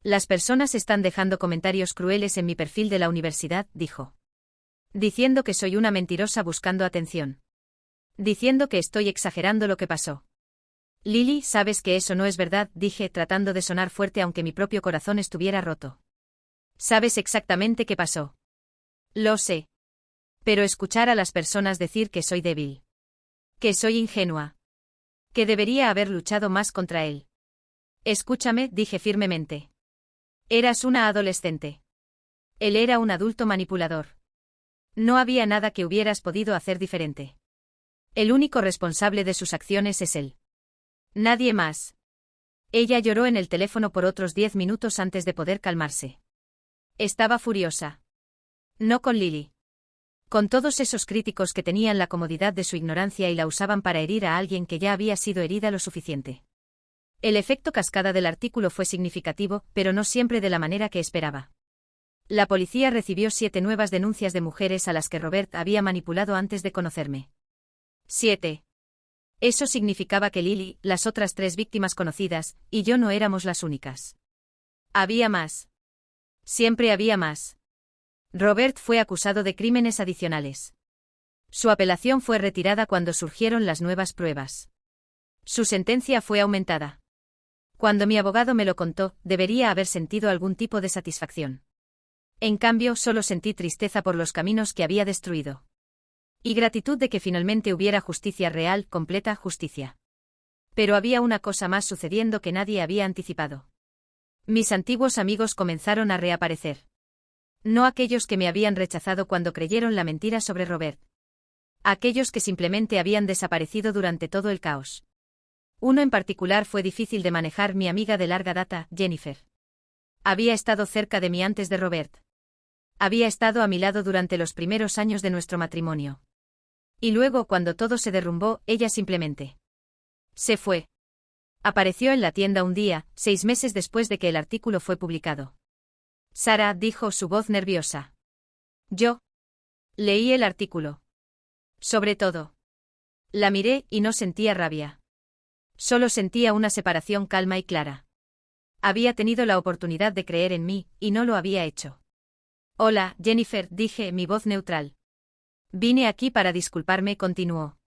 Las personas están dejando comentarios crueles en mi perfil de la universidad, dijo. Diciendo que soy una mentirosa buscando atención. Diciendo que estoy exagerando lo que pasó. Lily, sabes que eso no es verdad, dije, tratando de sonar fuerte aunque mi propio corazón estuviera roto. Sabes exactamente qué pasó. Lo sé. Pero escuchar a las personas decir que soy débil. Que soy ingenua. Que debería haber luchado más contra él. Escúchame, dije firmemente. Eras una adolescente. Él era un adulto manipulador. No había nada que hubieras podido hacer diferente. El único responsable de sus acciones es él. Nadie más. Ella lloró en el teléfono por otros 10 minutos antes de poder calmarse. Estaba furiosa. No con Lily. Con todos esos críticos que tenían la comodidad de su ignorancia y la usaban para herir a alguien que ya había sido herida lo suficiente. El efecto cascada del artículo fue significativo, pero no siempre de la manera que esperaba. La policía recibió 7 nuevas denuncias de mujeres a las que Robert había manipulado antes de conocerme. 7. Eso significaba que Lily, las otras 3 víctimas conocidas, y yo no éramos las únicas. Había más. Siempre había más. Robert fue acusado de crímenes adicionales. Su apelación fue retirada cuando surgieron las nuevas pruebas. Su sentencia fue aumentada. Cuando mi abogado me lo contó, debería haber sentido algún tipo de satisfacción. En cambio, solo sentí tristeza por los caminos que había destruido. Y gratitud de que finalmente hubiera justicia real, completa justicia. Pero había una cosa más sucediendo que nadie había anticipado. Mis antiguos amigos comenzaron a reaparecer. No aquellos que me habían rechazado cuando creyeron la mentira sobre Robert. Aquellos que simplemente habían desaparecido durante todo el caos. Uno en particular fue difícil de manejar, mi amiga de larga data, Jennifer. Había estado cerca de mí antes de Robert. Había estado a mi lado durante los primeros años de nuestro matrimonio. Y luego, cuando todo se derrumbó, ella simplemente se fue. Apareció en la tienda un día, 6 meses después de que el artículo fue publicado. Sara, dijo, su voz nerviosa. Yo leí el artículo. Sobre todo. La miré y no sentía rabia. Solo sentía una separación calma y clara. Había tenido la oportunidad de creer en mí, y no lo había hecho. Hola, Jennifer, dije, mi voz neutral. Vine aquí para disculparme, continuó.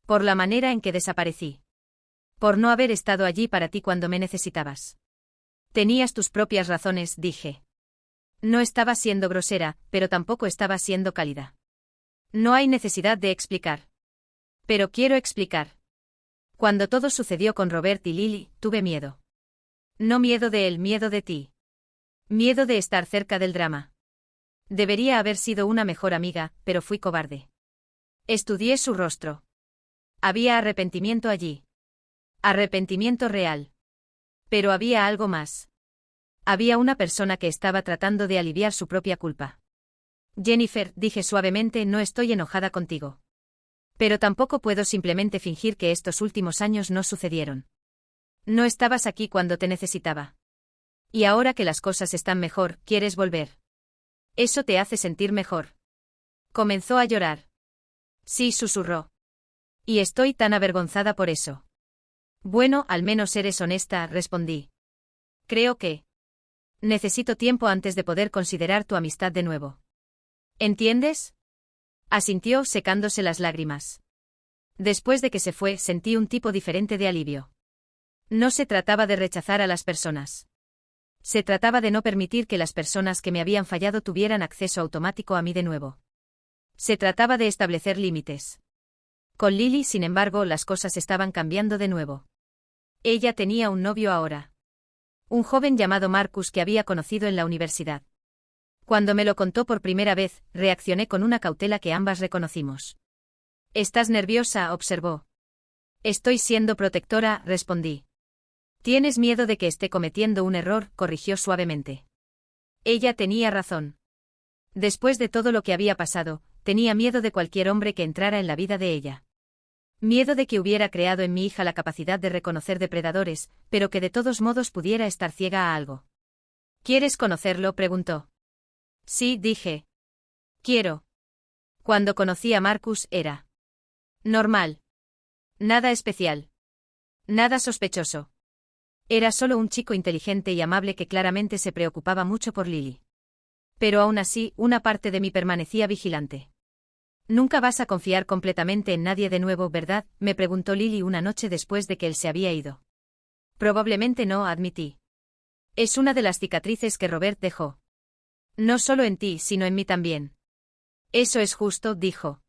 Por la manera en que desaparecí. Por no haber estado allí para ti cuando me necesitabas. Tenías tus propias razones, dije. No estaba siendo grosera, pero tampoco estaba siendo cálida. No hay necesidad de explicar. Pero quiero explicar. Cuando todo sucedió con Robert y Lily, tuve miedo. No miedo de él, miedo de ti. Miedo de estar cerca del drama. Debería haber sido una mejor amiga, pero fui cobarde. Estudié su rostro. Había arrepentimiento allí. Arrepentimiento real. Pero había algo más. Había una persona que estaba tratando de aliviar su propia culpa. Jennifer, dije suavemente, no estoy enojada contigo. Pero tampoco puedo simplemente fingir que estos últimos años no sucedieron. No estabas aquí cuando te necesitaba. Y ahora que las cosas están mejor, ¿quieres volver? Eso te hace sentir mejor. Comenzó a llorar. Sí, susurró. Y estoy tan avergonzada por eso. Bueno, al menos eres honesta, respondí. Creo que necesito tiempo antes de poder considerar tu amistad de nuevo. ¿Entiendes? Asintió, secándose las lágrimas. Después de que se fue, sentí un tipo diferente de alivio. No se trataba de rechazar a las personas. Se trataba de no permitir que las personas que me habían fallado tuvieran acceso automático a mí de nuevo. Se trataba de establecer límites. Con Lily, sin embargo, las cosas estaban cambiando de nuevo. Ella tenía un novio ahora. Un joven llamado Marcus que había conocido en la universidad. Cuando me lo contó por primera vez, reaccioné con una cautela que ambas reconocimos. «¿Estás nerviosa?», observó. «Estoy siendo protectora», respondí. «Tienes miedo de que esté cometiendo un error», corrigió suavemente. Ella tenía razón. Después de todo lo que había pasado, tenía miedo de cualquier hombre que entrara en la vida de ella. Miedo de que hubiera creado en mi hija la capacidad de reconocer depredadores, pero que de todos modos pudiera estar ciega a algo. «¿Quieres conocerlo?», preguntó. «Sí», dije. «Quiero». Cuando conocí a Marcus era normal. Nada especial. Nada sospechoso. Era solo un chico inteligente y amable que claramente se preocupaba mucho por Lily. Pero aún así, una parte de mí permanecía vigilante. «Nunca vas a confiar completamente en nadie de nuevo, ¿verdad?», me preguntó Lily una noche después de que él se había ido. «Probablemente no», admití. «Es una de las cicatrices que Robert dejó. No solo en ti, sino en mí también». «Eso es justo», dijo.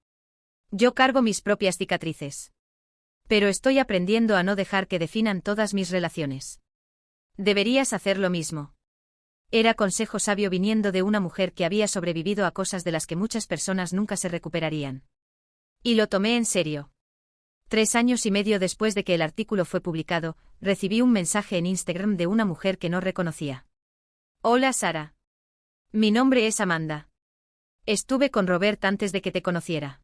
«Yo cargo mis propias cicatrices. Pero estoy aprendiendo a no dejar que definan todas mis relaciones. Deberías hacer lo mismo». Era consejo sabio viniendo de una mujer que había sobrevivido a cosas de las que muchas personas nunca se recuperarían. Y lo tomé en serio. 3 años y medio después de que el artículo fue publicado, recibí un mensaje en Instagram de una mujer que no reconocía. «Hola, Sara. Mi nombre es Amanda. Estuve con Robert antes de que te conociera.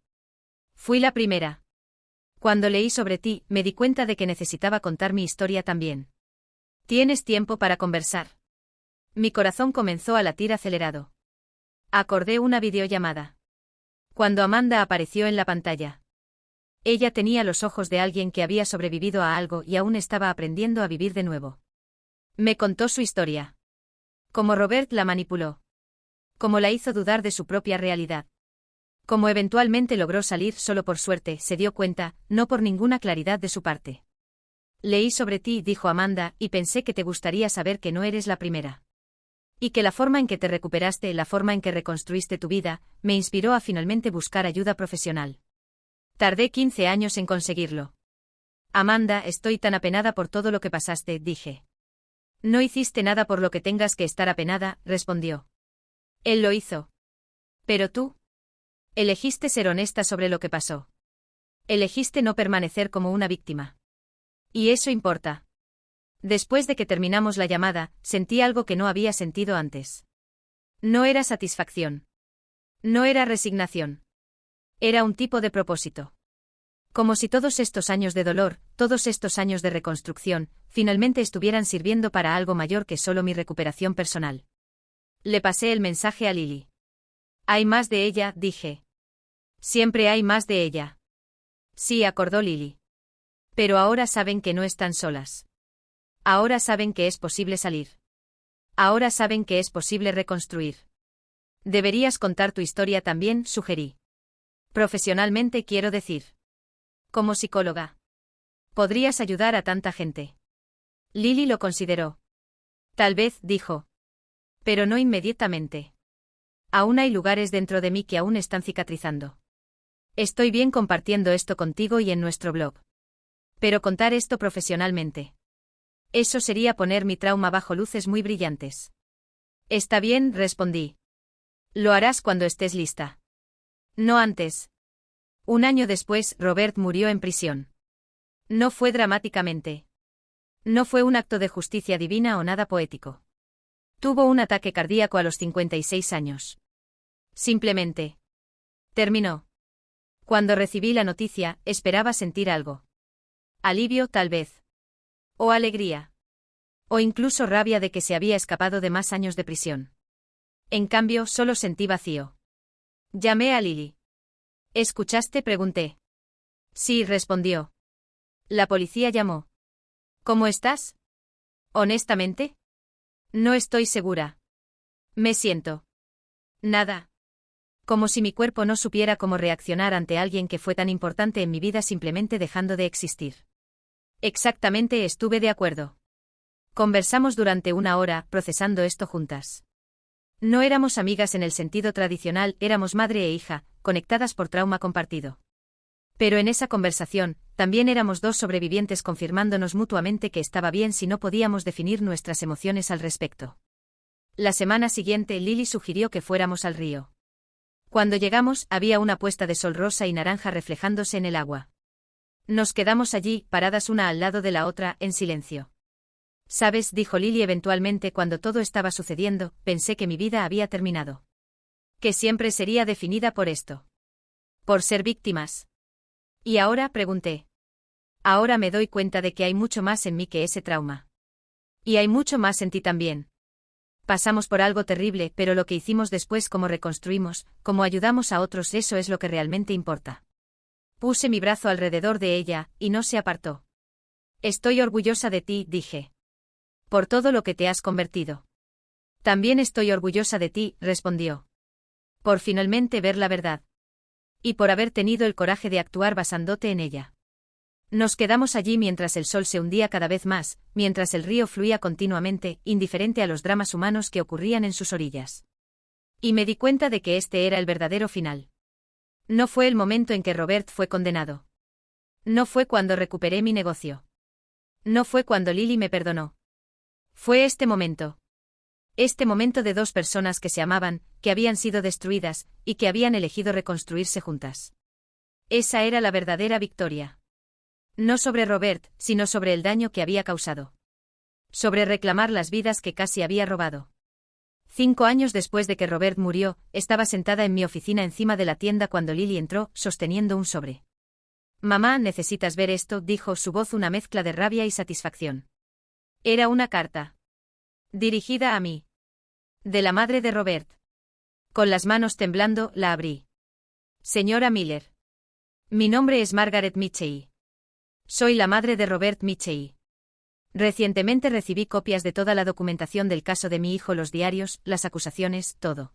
Fui la primera. Cuando leí sobre ti, me di cuenta de que necesitaba contar mi historia también. ¿Tienes tiempo para conversar?». Mi corazón comenzó a latir acelerado. Acordé una videollamada. Cuando Amanda apareció en la pantalla. Ella tenía los ojos de alguien que había sobrevivido a algo y aún estaba aprendiendo a vivir de nuevo. Me contó su historia. Cómo Robert la manipuló. Cómo la hizo dudar de su propia realidad. Cómo eventualmente logró salir solo por suerte, se dio cuenta, no por ninguna claridad de su parte. «Leí sobre ti», dijo Amanda, «y pensé que te gustaría saber que no eres la primera». Y que la forma en que te recuperaste, la forma en que reconstruiste tu vida, me inspiró a finalmente buscar ayuda profesional. Tardé 15 años en conseguirlo. Amanda, estoy tan apenada por todo lo que pasaste, dije. No hiciste nada por lo que tengas que estar apenada, respondió. Él lo hizo. Pero tú. Elegiste ser honesta sobre lo que pasó. Elegiste no permanecer como una víctima. Y eso importa. Después de que terminamos la llamada, sentí algo que no había sentido antes. No era satisfacción. No era resignación. Era un tipo de propósito. Como si todos estos años de dolor, todos estos años de reconstrucción, finalmente estuvieran sirviendo para algo mayor que solo mi recuperación personal. Le pasé el mensaje a Lily. Hay más de ella, dije. Siempre hay más de ella. Sí, acordó Lily. Pero ahora saben que no están solas. Ahora saben que es posible salir. Ahora saben que es posible reconstruir. Deberías contar tu historia también, sugerí. Profesionalmente quiero decir. Como psicóloga. Podrías ayudar a tanta gente. Lily lo consideró. Tal vez, dijo. Pero no inmediatamente. Aún hay lugares dentro de mí que aún están cicatrizando. Estoy bien compartiendo esto contigo y en nuestro blog. Pero contar esto profesionalmente. Eso sería poner mi trauma bajo luces muy brillantes. Está bien, respondí. Lo harás cuando estés lista. No antes. Un año después, Robert murió en prisión. No fue dramáticamente. No fue un acto de justicia divina o nada poético. Tuvo un ataque cardíaco a los 56 años. Simplemente. Terminó. Cuando recibí la noticia, esperaba sentir algo. Alivio, tal vez. O alegría. O incluso rabia de que se había escapado de más años de prisión. En cambio, solo sentí vacío. Llamé a Lily. ¿Escuchaste?, pregunté. Sí, respondió. La policía llamó. ¿Cómo estás? Honestamente, no estoy segura. Me siento. Nada. Como si mi cuerpo no supiera cómo reaccionar ante alguien que fue tan importante en mi vida simplemente dejando de existir. Exactamente, estuve de acuerdo. Conversamos durante 1 hora, procesando esto juntas. No éramos amigas en el sentido tradicional, éramos madre e hija, conectadas por trauma compartido. Pero en esa conversación, también éramos dos sobrevivientes confirmándonos mutuamente que estaba bien si no podíamos definir nuestras emociones al respecto. La semana siguiente, Lily sugirió que fuéramos al río. Cuando llegamos, había una puesta de sol rosa y naranja reflejándose en el agua. Nos quedamos allí, paradas una al lado de la otra, en silencio. ¿Sabes?, dijo Lily eventualmente cuando todo estaba sucediendo, pensé que mi vida había terminado. Que siempre sería definida por esto. Por ser víctimas. ¿Y ahora?, pregunté. Ahora me doy cuenta de que hay mucho más en mí que ese trauma. Y hay mucho más en ti también. Pasamos por algo terrible, pero lo que hicimos después, cómo reconstruimos, cómo ayudamos a otros, eso es lo que realmente importa. Puse mi brazo alrededor de ella, y no se apartó. Estoy orgullosa de ti, dije. Por todo lo que te has convertido. También estoy orgullosa de ti, respondió. Por finalmente ver la verdad. Y por haber tenido el coraje de actuar basándote en ella. Nos quedamos allí mientras el sol se hundía cada vez más, mientras el río fluía continuamente, indiferente a los dramas humanos que ocurrían en sus orillas. Y me di cuenta de que este era el verdadero final. No fue el momento en que Robert fue condenado. No fue cuando recuperé mi negocio. No fue cuando Lily me perdonó. Fue este momento. Este momento de dos personas que se amaban, que habían sido destruidas, y que habían elegido reconstruirse juntas. Esa era la verdadera victoria. No sobre Robert, sino sobre el daño que había causado. Sobre reclamar las vidas que casi había robado. 5 años después de que Robert murió, estaba sentada en mi oficina encima de la tienda cuando Lily entró, sosteniendo un sobre. Mamá, necesitas ver esto, dijo, su voz una mezcla de rabia y satisfacción. Era una carta. Dirigida a mí. De la madre de Robert. Con las manos temblando, la abrí. Señora Miller. Mi nombre es Margaret Mitchell. Soy la madre de Robert Mitchell. Recientemente recibí copias de toda la documentación del caso de mi hijo, los diarios, las acusaciones, todo.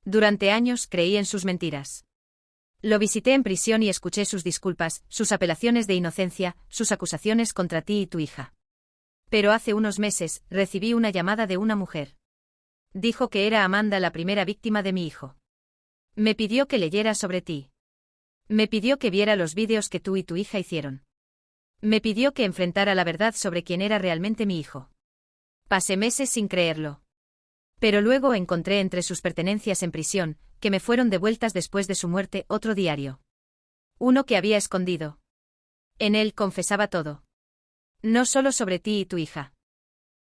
Durante años creí en sus mentiras. Lo visité en prisión y escuché sus disculpas, sus apelaciones de inocencia, sus acusaciones contra ti y tu hija. Pero hace unos meses, recibí una llamada de una mujer. Dijo que era Amanda la primera víctima de mi hijo. Me pidió que leyera sobre ti. Me pidió que viera los vídeos que tú y tu hija hicieron. Me pidió que enfrentara la verdad sobre quién era realmente mi hijo. Pasé meses sin creerlo. Pero luego encontré entre sus pertenencias en prisión, que me fueron devueltas después de su muerte, otro diario. Uno que había escondido. En él confesaba todo. No solo sobre ti y tu hija,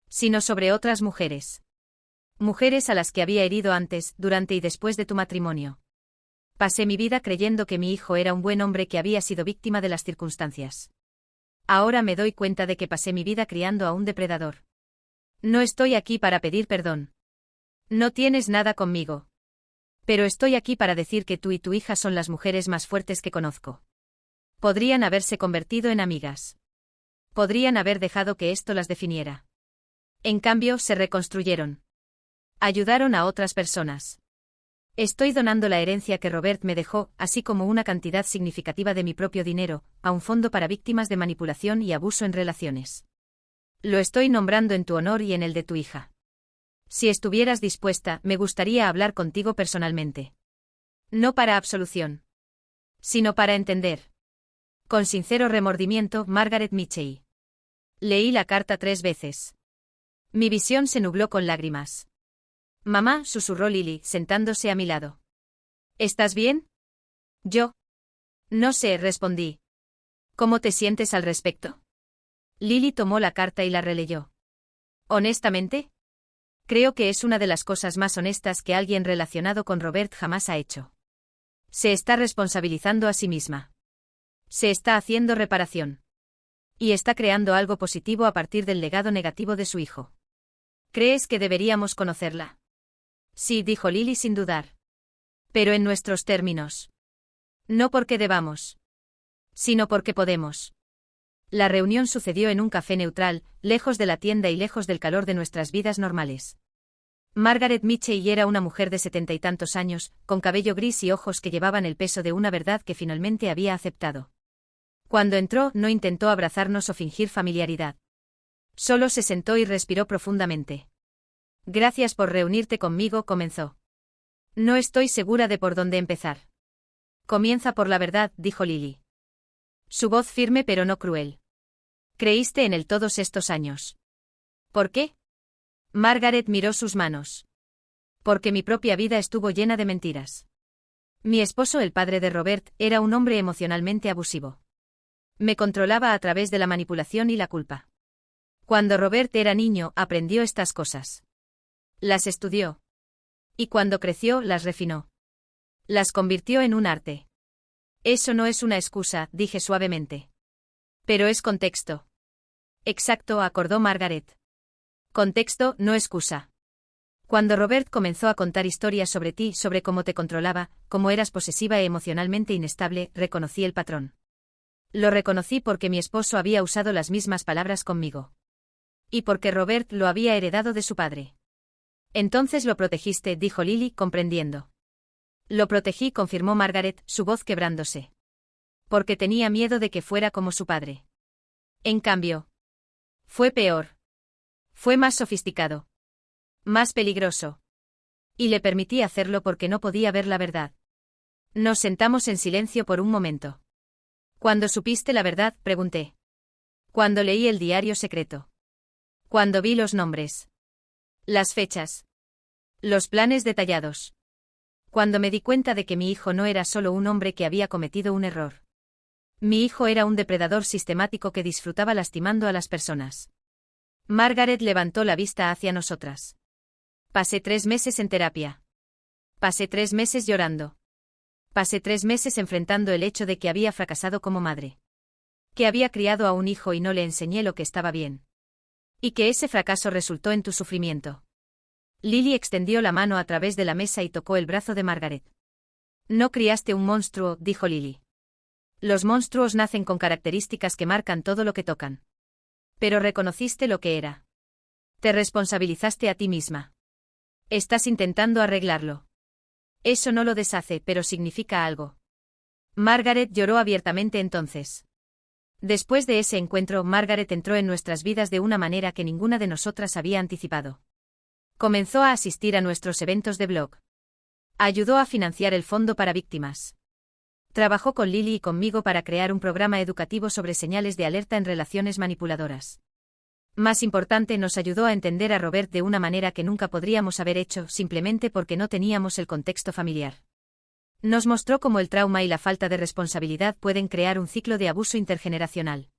sino sobre otras mujeres. Mujeres a las que había herido antes, durante y después de tu matrimonio. Pasé mi vida creyendo que mi hijo era un buen hombre que había sido víctima de las circunstancias. Ahora me doy cuenta de que pasé mi vida criando a un depredador. No estoy aquí para pedir perdón. No tienes nada conmigo. Pero estoy aquí para decir que tú y tu hija son las mujeres más fuertes que conozco. Podrían haberse convertido en amigas. Podrían haber dejado que esto las definiera. En cambio, se reconstruyeron. Ayudaron a otras personas. Estoy donando la herencia que Robert me dejó, así como una cantidad significativa de mi propio dinero, a un fondo para víctimas de manipulación y abuso en relaciones. Lo estoy nombrando en tu honor y en el de tu hija. Si estuvieras dispuesta, me gustaría hablar contigo personalmente. No para absolución, sino para entender. Con sincero remordimiento, Margaret Mitchell. Leí la carta 3 veces. Mi visión se nubló con lágrimas. Mamá, susurró Lily, sentándose a mi lado. ¿Estás bien? Yo. No sé, respondí. ¿Cómo te sientes al respecto? Lily tomó la carta y la releyó. Honestamente, creo que es una de las cosas más honestas que alguien relacionado con Robert jamás ha hecho. Se está responsabilizando a sí misma. Se está haciendo reparación. Y está creando algo positivo a partir del legado negativo de su hijo. ¿Crees que deberíamos conocerla? Sí, dijo Lily sin dudar. Pero en nuestros términos. No porque debamos, sino porque podemos. La reunión sucedió en un café neutral, lejos de la tienda y lejos del calor de nuestras vidas normales. Margaret Mitchell era una mujer de 70 y tantos años, con cabello gris y ojos que llevaban el peso de una verdad que finalmente había aceptado. Cuando entró, no intentó abrazarnos o fingir familiaridad. Solo se sentó y respiró profundamente. Gracias por reunirte conmigo, comenzó. No estoy segura de por dónde empezar. Comienza por la verdad, dijo Lily. Su voz firme pero no cruel. Creíste en él todos estos años. ¿Por qué? Margaret miró sus manos. Porque mi propia vida estuvo llena de mentiras. Mi esposo, el padre de Robert, era un hombre emocionalmente abusivo. Me controlaba a través de la manipulación y la culpa. Cuando Robert era niño, aprendió estas cosas. Las estudió. Y cuando creció, las refinó. Las convirtió en un arte. Eso no es una excusa, dije suavemente. Pero es contexto. Exacto, acordó Margaret. Contexto, no excusa. Cuando Robert comenzó a contar historias sobre ti, sobre cómo te controlaba, cómo eras posesiva e emocionalmente inestable, reconocí el patrón. Lo reconocí porque mi esposo había usado las mismas palabras conmigo. Y porque Robert lo había heredado de su padre. Entonces lo protegiste, dijo Lily, comprendiendo. Lo protegí, confirmó Margaret, su voz quebrándose. Porque tenía miedo de que fuera como su padre. En cambio, fue peor. Fue más sofisticado. Más peligroso. Y le permití hacerlo porque no podía ver la verdad. Nos sentamos en silencio por un momento. ¿Cuándo supiste la verdad?, pregunté. Cuando leí el diario secreto. Cuando vi los nombres. Las fechas. Los planes detallados. Cuando me di cuenta de que mi hijo no era solo un hombre que había cometido un error. Mi hijo era un depredador sistemático que disfrutaba lastimando a las personas. Margaret levantó la vista hacia nosotras. Pasé 3 meses en terapia. Pasé 3 meses llorando. Pasé 3 meses enfrentando el hecho de que había fracasado como madre. Que había criado a un hijo y no le enseñé lo que estaba bien. Y que ese fracaso resultó en tu sufrimiento. Lily extendió la mano a través de la mesa y tocó el brazo de Margaret. No criaste un monstruo, dijo Lily. Los monstruos nacen con características que marcan todo lo que tocan. Pero reconociste lo que era. Te responsabilizaste a ti misma. Estás intentando arreglarlo. Eso no lo deshace, pero significa algo. Margaret lloró abiertamente entonces. Después de ese encuentro, Margaret entró en nuestras vidas de una manera que ninguna de nosotras había anticipado. Comenzó a asistir a nuestros eventos de blog. Ayudó a financiar el fondo para víctimas. Trabajó con Lily y conmigo para crear un programa educativo sobre señales de alerta en relaciones manipuladoras. Más importante, nos ayudó a entender a Robert de una manera que nunca podríamos haber hecho simplemente porque no teníamos el contexto familiar. Nos mostró cómo el trauma y la falta de responsabilidad pueden crear un ciclo de abuso intergeneracional.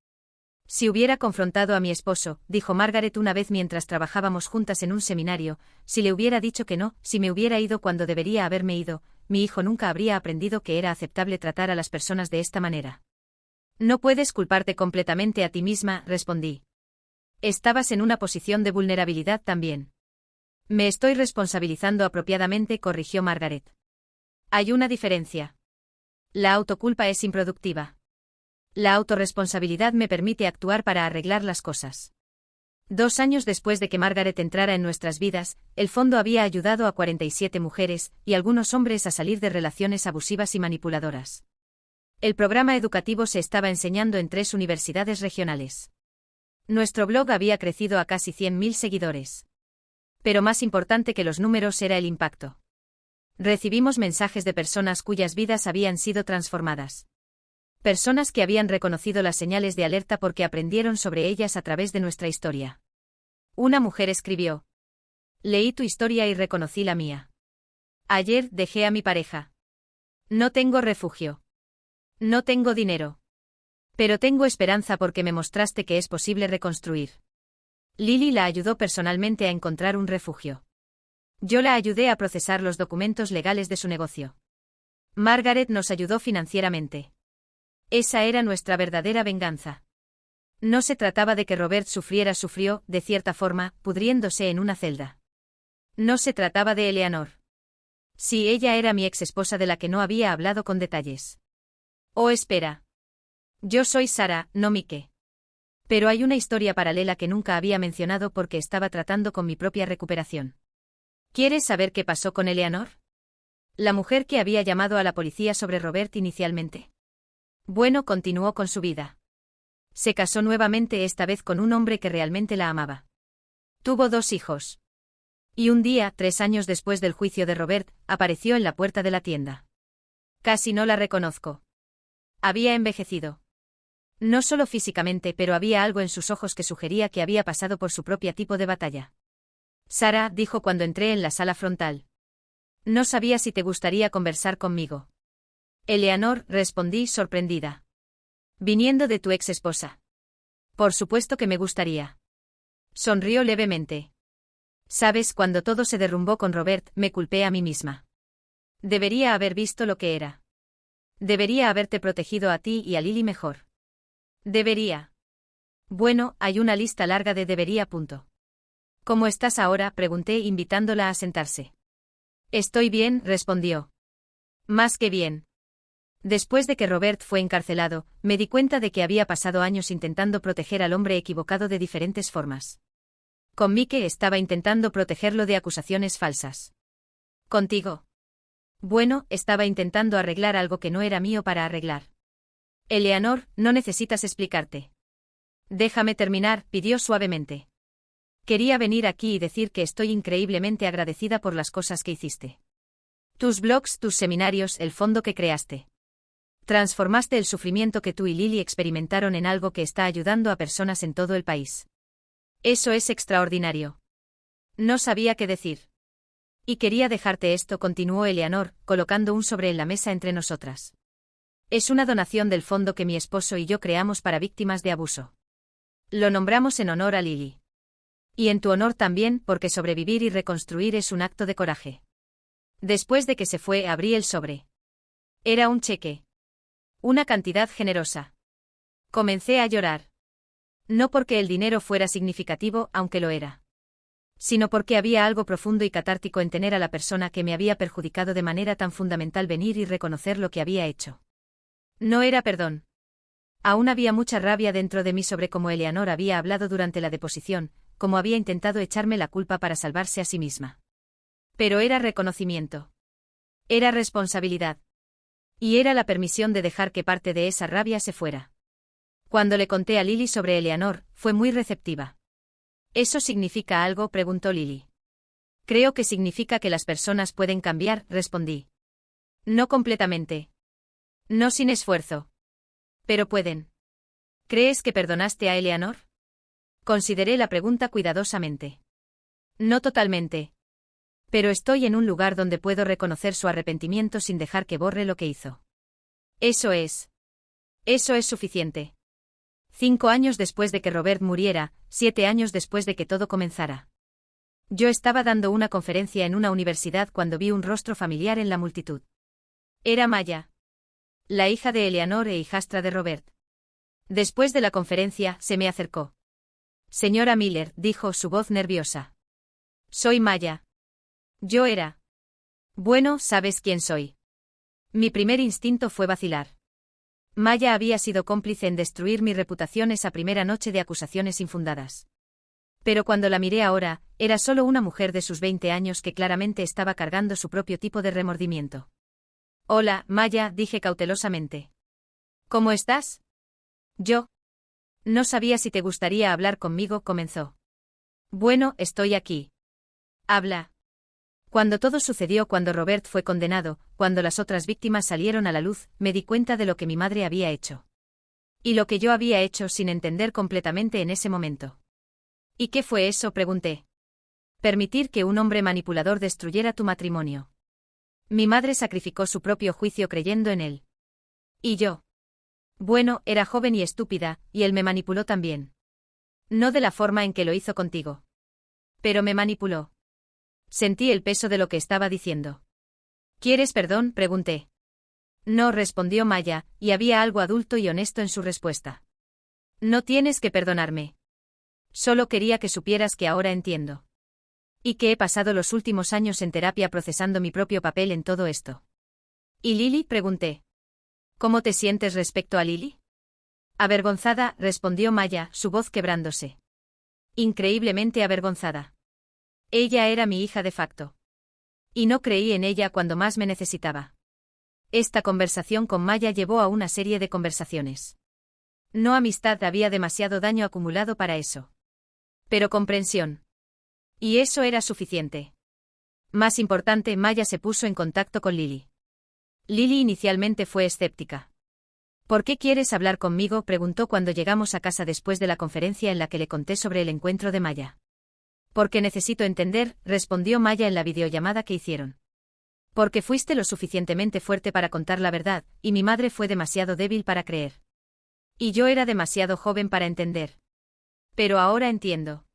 Si hubiera confrontado a mi esposo, dijo Margaret una vez mientras trabajábamos juntas en un seminario, si le hubiera dicho que no, si me hubiera ido cuando debería haberme ido, mi hijo nunca habría aprendido que era aceptable tratar a las personas de esta manera. No puedes culparte completamente a ti misma, respondí. Estabas en una posición de vulnerabilidad también. Me estoy responsabilizando apropiadamente, corrigió Margaret. Hay una diferencia. La autoculpa es improductiva. La autorresponsabilidad me permite actuar para arreglar las cosas. 2 años después de que Margaret entrara en nuestras vidas, el fondo había ayudado a 47 mujeres y algunos hombres a salir de relaciones abusivas y manipuladoras. El programa educativo se estaba enseñando en 3 universidades regionales. Nuestro blog había crecido a casi 100.000 seguidores. Pero más importante que los números era el impacto. Recibimos mensajes de personas cuyas vidas habían sido transformadas. Personas que habían reconocido las señales de alerta porque aprendieron sobre ellas a través de nuestra historia. Una mujer escribió: leí tu historia y reconocí la mía. Ayer dejé a mi pareja. No tengo refugio. No tengo dinero. Pero tengo esperanza porque me mostraste que es posible reconstruir. Lily la ayudó personalmente a encontrar un refugio. Yo la ayudé a procesar los documentos legales de su negocio. Margaret nos ayudó financieramente. Esa era nuestra verdadera venganza. No se trataba de que Robert sufrió, de cierta forma, pudriéndose en una celda. No se trataba de Eleanor. Sí, ella era mi ex esposa de la que no había hablado con detalles. Oh, espera. Yo soy Sarah, no Mike. Pero hay una historia paralela que nunca había mencionado porque estaba tratando con mi propia recuperación. ¿Quieres saber qué pasó con Eleanor? La mujer que había llamado a la policía sobre Robert inicialmente. Bueno, continuó con su vida. Se casó nuevamente, esta vez con un hombre que realmente la amaba. Tuvo 2 hijos. Y un día, 3 años después del juicio de Robert, apareció en la puerta de la tienda. Casi no la reconozco. Había envejecido. No solo físicamente, pero había algo en sus ojos que sugería que había pasado por su propio tipo de batalla. Sarah, dijo cuando entré en la sala frontal. No sabía si te gustaría conversar conmigo. Eleanor, respondí sorprendida. Viniendo de tu ex esposa. Por supuesto que me gustaría. Sonrió levemente. Sabes, cuando todo se derrumbó con Robert, me culpé a mí misma. Debería haber visto lo que era. Debería haberte protegido a ti y a Lily mejor. Debería. Bueno, hay una lista larga de debería. ¿Cómo estás ahora?, pregunté invitándola a sentarse. Estoy bien, respondió. Más que bien. Después de que Robert fue encarcelado, me di cuenta de que había pasado años intentando proteger al hombre equivocado de diferentes formas. Con Mike estaba intentando protegerlo de acusaciones falsas. ¿Contigo? Bueno, estaba intentando arreglar algo que no era mío para arreglar. Eleanor, no necesitas explicarte. Déjame terminar, pidió suavemente. Quería venir aquí y decir que estoy increíblemente agradecida por las cosas que hiciste. Tus blogs, tus seminarios, el fondo que creaste. Transformaste el sufrimiento que tú y Lily experimentaron en algo que está ayudando a personas en todo el país. Eso es extraordinario. No sabía qué decir. Y quería dejarte esto, continuó Eleanor, colocando un sobre en la mesa entre nosotras. Es una donación del fondo que mi esposo y yo creamos para víctimas de abuso. Lo nombramos en honor a Lily. Y en tu honor también, porque sobrevivir y reconstruir es un acto de coraje. Después de que se fue, abrí el sobre. Era un cheque. Una cantidad generosa. Comencé a llorar. No porque el dinero fuera significativo, aunque lo era. Sino porque había algo profundo y catártico en tener a la persona que me había perjudicado de manera tan fundamental venir y reconocer lo que había hecho. No era perdón. Aún había mucha rabia dentro de mí sobre cómo Eleanor había hablado durante la deposición, cómo había intentado echarme la culpa para salvarse a sí misma. Pero era reconocimiento. Era responsabilidad. Y era la permisión de dejar que parte de esa rabia se fuera. Cuando le conté a Lily sobre Eleanor, fue muy receptiva. ¿Eso significa algo?, preguntó Lily. Creo que significa que las personas pueden cambiar, respondí. No completamente. No sin esfuerzo. Pero pueden. ¿Crees que perdonaste a Eleanor? Consideré la pregunta cuidadosamente. No totalmente. Pero estoy en un lugar donde puedo reconocer su arrepentimiento sin dejar que borre lo que hizo. Eso es. Eso es suficiente. 5 años después de que Robert muriera, 7 años después de que todo comenzara. Yo estaba dando una conferencia en una universidad cuando vi un rostro familiar en la multitud. Era Maya, la hija de Eleanor e hijastra de Robert. Después de la conferencia, se me acercó. Señora Miller, dijo, su voz nerviosa. Soy Maya. Yo era. Bueno, sabes quién soy. Mi primer instinto fue vacilar. Maya había sido cómplice en destruir mi reputación esa primera noche de acusaciones infundadas. Pero cuando la miré ahora, era solo una mujer de sus 20 años que claramente estaba cargando su propio tipo de remordimiento. Hola, Maya, dije cautelosamente. ¿Cómo estás? Yo. No sabía si te gustaría hablar conmigo, comenzó. Bueno, estoy aquí. Habla. Cuando todo sucedió, cuando Robert fue condenado, cuando las otras víctimas salieron a la luz, me di cuenta de lo que mi madre había hecho. Y lo que yo había hecho sin entender completamente en ese momento. ¿Y qué fue eso?, pregunté. Permitir que un hombre manipulador destruyera tu matrimonio. Mi madre sacrificó su propio juicio creyendo en él. ¿Y yo? Bueno, era joven y estúpida, y él me manipuló también. No de la forma en que lo hizo contigo. Pero me manipuló. Sentí el peso de lo que estaba diciendo. ¿Quieres perdón?, pregunté. No, respondió Maya, y había algo adulto y honesto en su respuesta. No tienes que perdonarme. Solo quería que supieras que ahora entiendo. Y que he pasado los últimos años en terapia procesando mi propio papel en todo esto. ¿Y Lily?, pregunté. ¿Cómo te sientes respecto a Lily? Avergonzada, respondió Maya, su voz quebrándose. Increíblemente avergonzada. Ella era mi hija de facto. Y no creí en ella cuando más me necesitaba. Esta conversación con Maya llevó a una serie de conversaciones. No amistad, había demasiado daño acumulado para eso. Pero comprensión. Y eso era suficiente. Más importante, Maya se puso en contacto con Lily. Lily inicialmente fue escéptica. ¿Por qué quieres hablar conmigo?, preguntó cuando llegamos a casa después de la conferencia en la que le conté sobre el encuentro de Maya. Porque necesito entender, respondió Maya en la videollamada que hicieron. Porque fuiste lo suficientemente fuerte para contar la verdad, y mi madre fue demasiado débil para creer. Y yo era demasiado joven para entender. Pero ahora entiendo.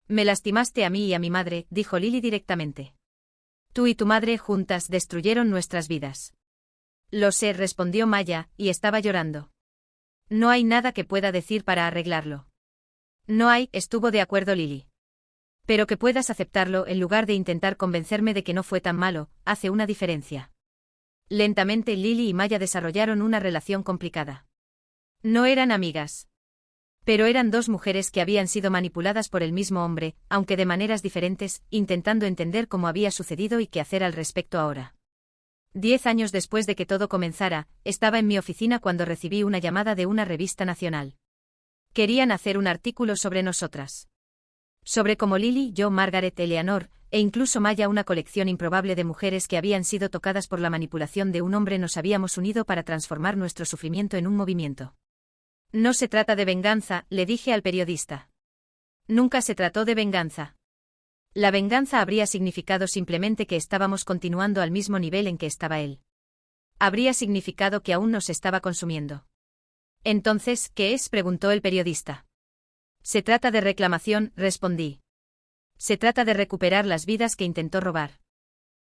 Me lastimaste a mí y a mi madre, dijo Lily directamente. Tú y tu madre juntas destruyeron nuestras vidas. Lo sé, respondió Maya, y estaba llorando. No hay nada que pueda decir para arreglarlo. No hay, estuvo de acuerdo Lily. Pero que puedas aceptarlo en lugar de intentar convencerme de que no fue tan malo, hace una diferencia. Lentamente Lily y Maya desarrollaron una relación complicada. No eran amigas. Pero eran dos mujeres que habían sido manipuladas por el mismo hombre, aunque de maneras diferentes, intentando entender cómo había sucedido y qué hacer al respecto ahora. 10 años después de que todo comenzara, estaba en mi oficina cuando recibí una llamada de una revista nacional. Querían hacer un artículo sobre nosotras. Sobre cómo Lily, yo, Margaret, Eleanor, e incluso Maya, una colección improbable de mujeres que habían sido tocadas por la manipulación de un hombre, nos habíamos unido para transformar nuestro sufrimiento en un movimiento. No se trata de venganza, le dije al periodista. Nunca se trató de venganza. La venganza habría significado simplemente que estábamos continuando al mismo nivel en que estaba él. Habría significado que aún nos estaba consumiendo. Entonces, ¿qué es?, preguntó el periodista. Se trata de reclamación, respondí. Se trata de recuperar las vidas que intentó robar.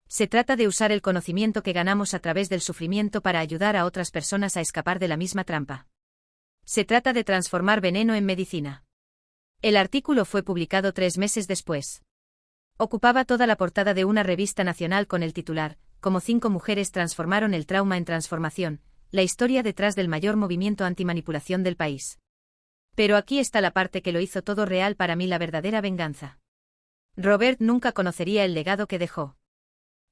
Se trata de usar el conocimiento que ganamos a través del sufrimiento para ayudar a otras personas a escapar de la misma trampa. Se trata de transformar veneno en medicina. El artículo fue publicado 3 meses después. Ocupaba toda la portada de una revista nacional con el titular, Cómo 5 mujeres transformaron el trauma en transformación, la historia detrás del mayor movimiento antimanipulación del país. Pero aquí está la parte que lo hizo todo real para mí, la verdadera venganza. Robert nunca conocería el legado que dejó.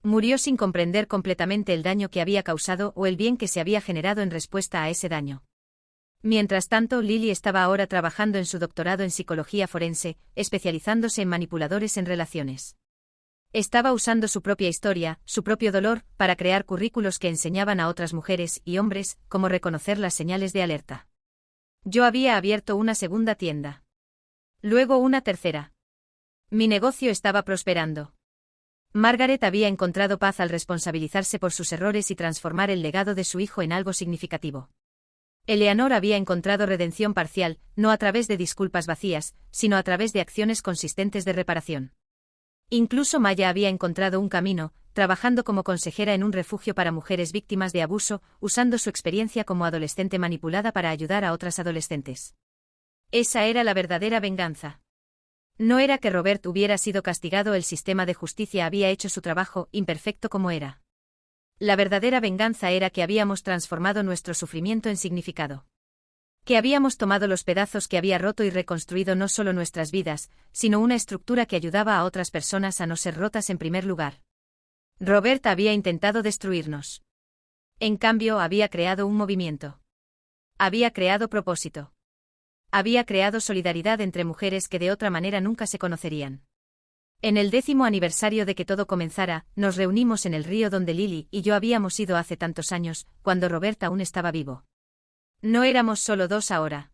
Murió sin comprender completamente el daño que había causado o el bien que se había generado en respuesta a ese daño. Mientras tanto, Lily estaba ahora trabajando en su doctorado en psicología forense, especializándose en manipuladores en relaciones. Estaba usando su propia historia, su propio dolor, para crear currículos que enseñaban a otras mujeres y hombres cómo reconocer las señales de alerta. Yo había abierto una segunda tienda. Luego una tercera. Mi negocio estaba prosperando. Margaret había encontrado paz al responsabilizarse por sus errores y transformar el legado de su hijo en algo significativo. Eleanor había encontrado redención parcial, no a través de disculpas vacías, sino a través de acciones consistentes de reparación. Incluso Maya había encontrado un camino, trabajando como consejera en un refugio para mujeres víctimas de abuso, usando su experiencia como adolescente manipulada para ayudar a otras adolescentes. Esa era la verdadera venganza. No era que Robert hubiera sido castigado, el sistema de justicia había hecho su trabajo, imperfecto como era. La verdadera venganza era que habíamos transformado nuestro sufrimiento en significado. Que habíamos tomado los pedazos que había roto y reconstruido no solo nuestras vidas, sino una estructura que ayudaba a otras personas a no ser rotas en primer lugar. Robert había intentado destruirnos. En cambio, había creado un movimiento. Había creado propósito. Había creado solidaridad entre mujeres que de otra manera nunca se conocerían. En el 10º aniversario de que todo comenzara, nos reunimos en el río donde Lily y yo habíamos ido hace tantos años, cuando Robert aún estaba vivo. No éramos solo 2 ahora.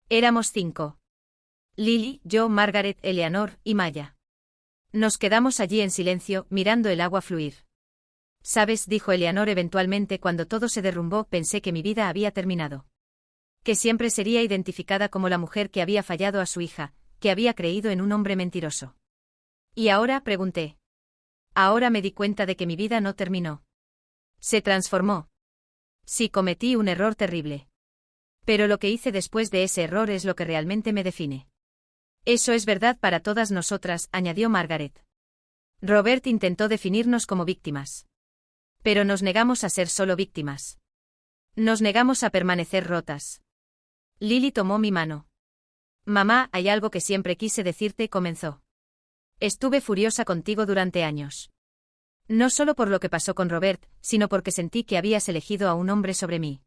Éramos 5. Lily, yo, Margaret, Eleanor y Maya. Nos quedamos allí en silencio, mirando el agua fluir. ¿Sabes?, dijo Eleanor eventualmente cuando todo se derrumbó, pensé que mi vida había terminado. Que siempre sería identificada como la mujer que había fallado a su hija, que había creído en un hombre mentiroso. ¿Y ahora?, pregunté. Ahora me di cuenta de que mi vida no terminó. Se transformó. Sí, cometí un error terrible. Pero lo que hice después de ese error es lo que realmente me define. Eso es verdad para todas nosotras, añadió Margaret. Robert intentó definirnos como víctimas. Pero nos negamos a ser solo víctimas. Nos negamos a permanecer rotas. Lily tomó mi mano. Mamá, hay algo que siempre quise decirte, comenzó. Estuve furiosa contigo durante años. No solo por lo que pasó con Robert, sino porque sentí que habías elegido a un hombre sobre mí.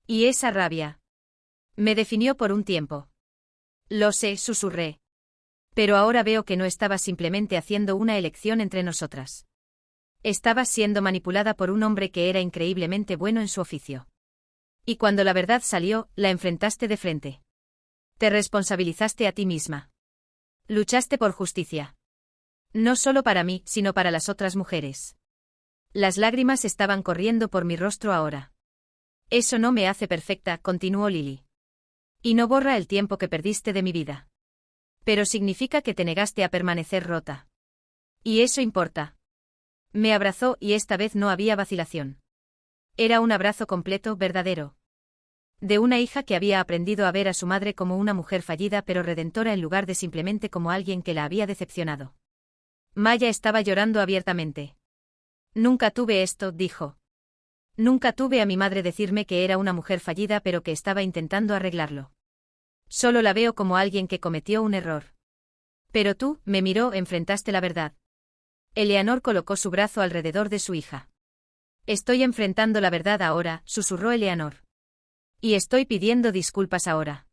Y esa rabia me definió por un tiempo. Lo sé, susurré. Pero ahora veo que no estabas simplemente haciendo una elección entre nosotras. Estabas siendo manipulada por un hombre que era increíblemente bueno en su oficio. Y cuando la verdad salió, la enfrentaste de frente. Te responsabilizaste a ti misma. Luchaste por justicia. No solo para mí, sino para las otras mujeres. Las lágrimas estaban corriendo por mi rostro ahora. Eso no me hace perfecta, continuó Lily. Y no borra el tiempo que perdiste de mi vida. Pero significa que te negaste a permanecer rota. Y eso importa. Me abrazó y esta vez no había vacilación. Era un abrazo completo, verdadero. De una hija que había aprendido a ver a su madre como una mujer fallida pero redentora en lugar de simplemente como alguien que la había decepcionado. Maya estaba llorando abiertamente. Nunca tuve esto, dijo. Nunca tuve a mi madre decirme que era una mujer fallida pero que estaba intentando arreglarlo. Solo la veo como alguien que cometió un error. Pero tú, me miró, enfrentaste la verdad. Eleanor colocó su brazo alrededor de su hija. Estoy enfrentando la verdad ahora, susurró Eleanor. Y estoy pidiendo disculpas ahora.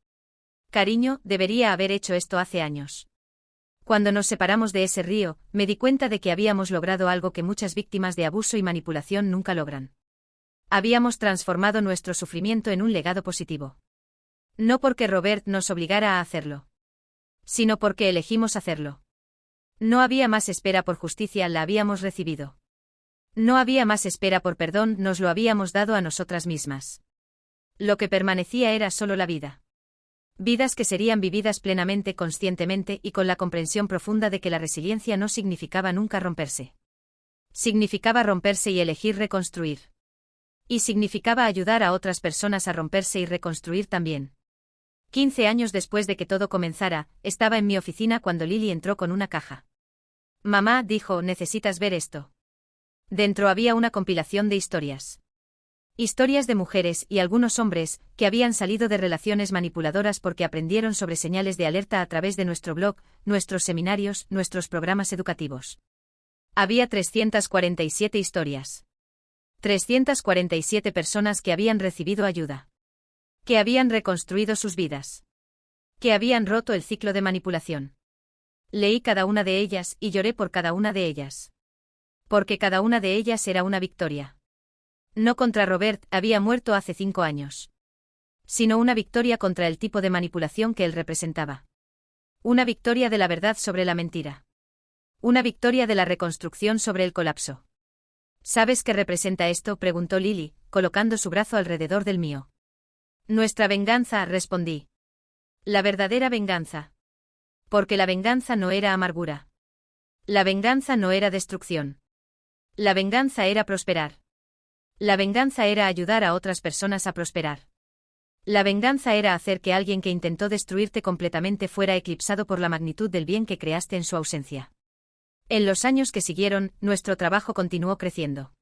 Cariño, debería haber hecho esto hace años. Cuando nos separamos de ese río, me di cuenta de que habíamos logrado algo que muchas víctimas de abuso y manipulación nunca logran. Habíamos transformado nuestro sufrimiento en un legado positivo. No porque Robert nos obligara a hacerlo, sino porque elegimos hacerlo. No había más espera por justicia, la habíamos recibido. No había más espera por perdón, nos lo habíamos dado a nosotras mismas. Lo que permanecía era solo la vida. Vidas que serían vividas plenamente, conscientemente y con la comprensión profunda de que la resiliencia no significaba nunca romperse. Significaba romperse y elegir reconstruir. Y significaba ayudar a otras personas a romperse y reconstruir también. 15 años después de que todo comenzara, estaba en mi oficina cuando Lily entró con una caja. Mamá, dijo, necesitas ver esto. Dentro había una compilación de historias. Historias de mujeres y algunos hombres que habían salido de relaciones manipuladoras porque aprendieron sobre señales de alerta a través de nuestro blog, nuestros seminarios, nuestros programas educativos. Había 347 historias. 347 personas que habían recibido ayuda. Que habían reconstruido sus vidas. Que habían roto el ciclo de manipulación. Leí cada una de ellas y lloré por cada una de ellas. Porque cada una de ellas era una victoria. No contra Robert, había muerto hace 5 años. Sino una victoria contra el tipo de manipulación que él representaba. Una victoria de la verdad sobre la mentira. Una victoria de la reconstrucción sobre el colapso. ¿Sabes qué representa esto?, preguntó Lily, colocando su brazo alrededor del mío. Nuestra venganza, respondí. La verdadera venganza. Porque la venganza no era amargura. La venganza no era destrucción. La venganza era prosperar. La venganza era ayudar a otras personas a prosperar. La venganza era hacer que alguien que intentó destruirte completamente fuera eclipsado por la magnitud del bien que creaste en su ausencia. En los años que siguieron, nuestro trabajo continuó creciendo.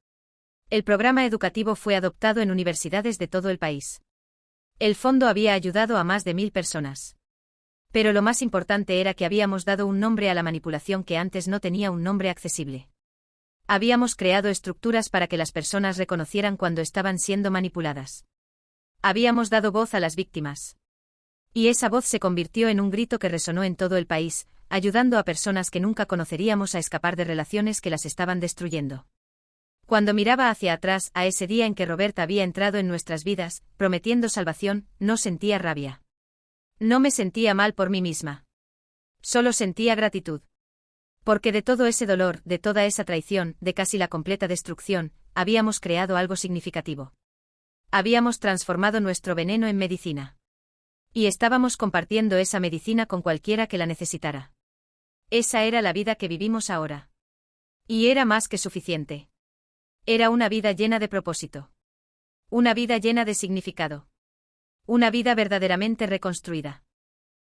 El programa educativo fue adoptado en universidades de todo el país. El fondo había ayudado a más de 1000 personas. Pero lo más importante era que habíamos dado un nombre a la manipulación que antes no tenía un nombre accesible. Habíamos creado estructuras para que las personas reconocieran cuando estaban siendo manipuladas. Habíamos dado voz a las víctimas. Y esa voz se convirtió en un grito que resonó en todo el país, ayudando a personas que nunca conoceríamos a escapar de relaciones que las estaban destruyendo. Cuando miraba hacia atrás, a ese día en que Robert había entrado en nuestras vidas, prometiendo salvación, no sentía rabia. No me sentía mal por mí misma. Solo sentía gratitud. Porque de todo ese dolor, de toda esa traición, de casi la completa destrucción, habíamos creado algo significativo. Habíamos transformado nuestro veneno en medicina. Y estábamos compartiendo esa medicina con cualquiera que la necesitara. Esa era la vida que vivimos ahora. Y era más que suficiente. Era una vida llena de propósito. Una vida llena de significado. Una vida verdaderamente reconstruida.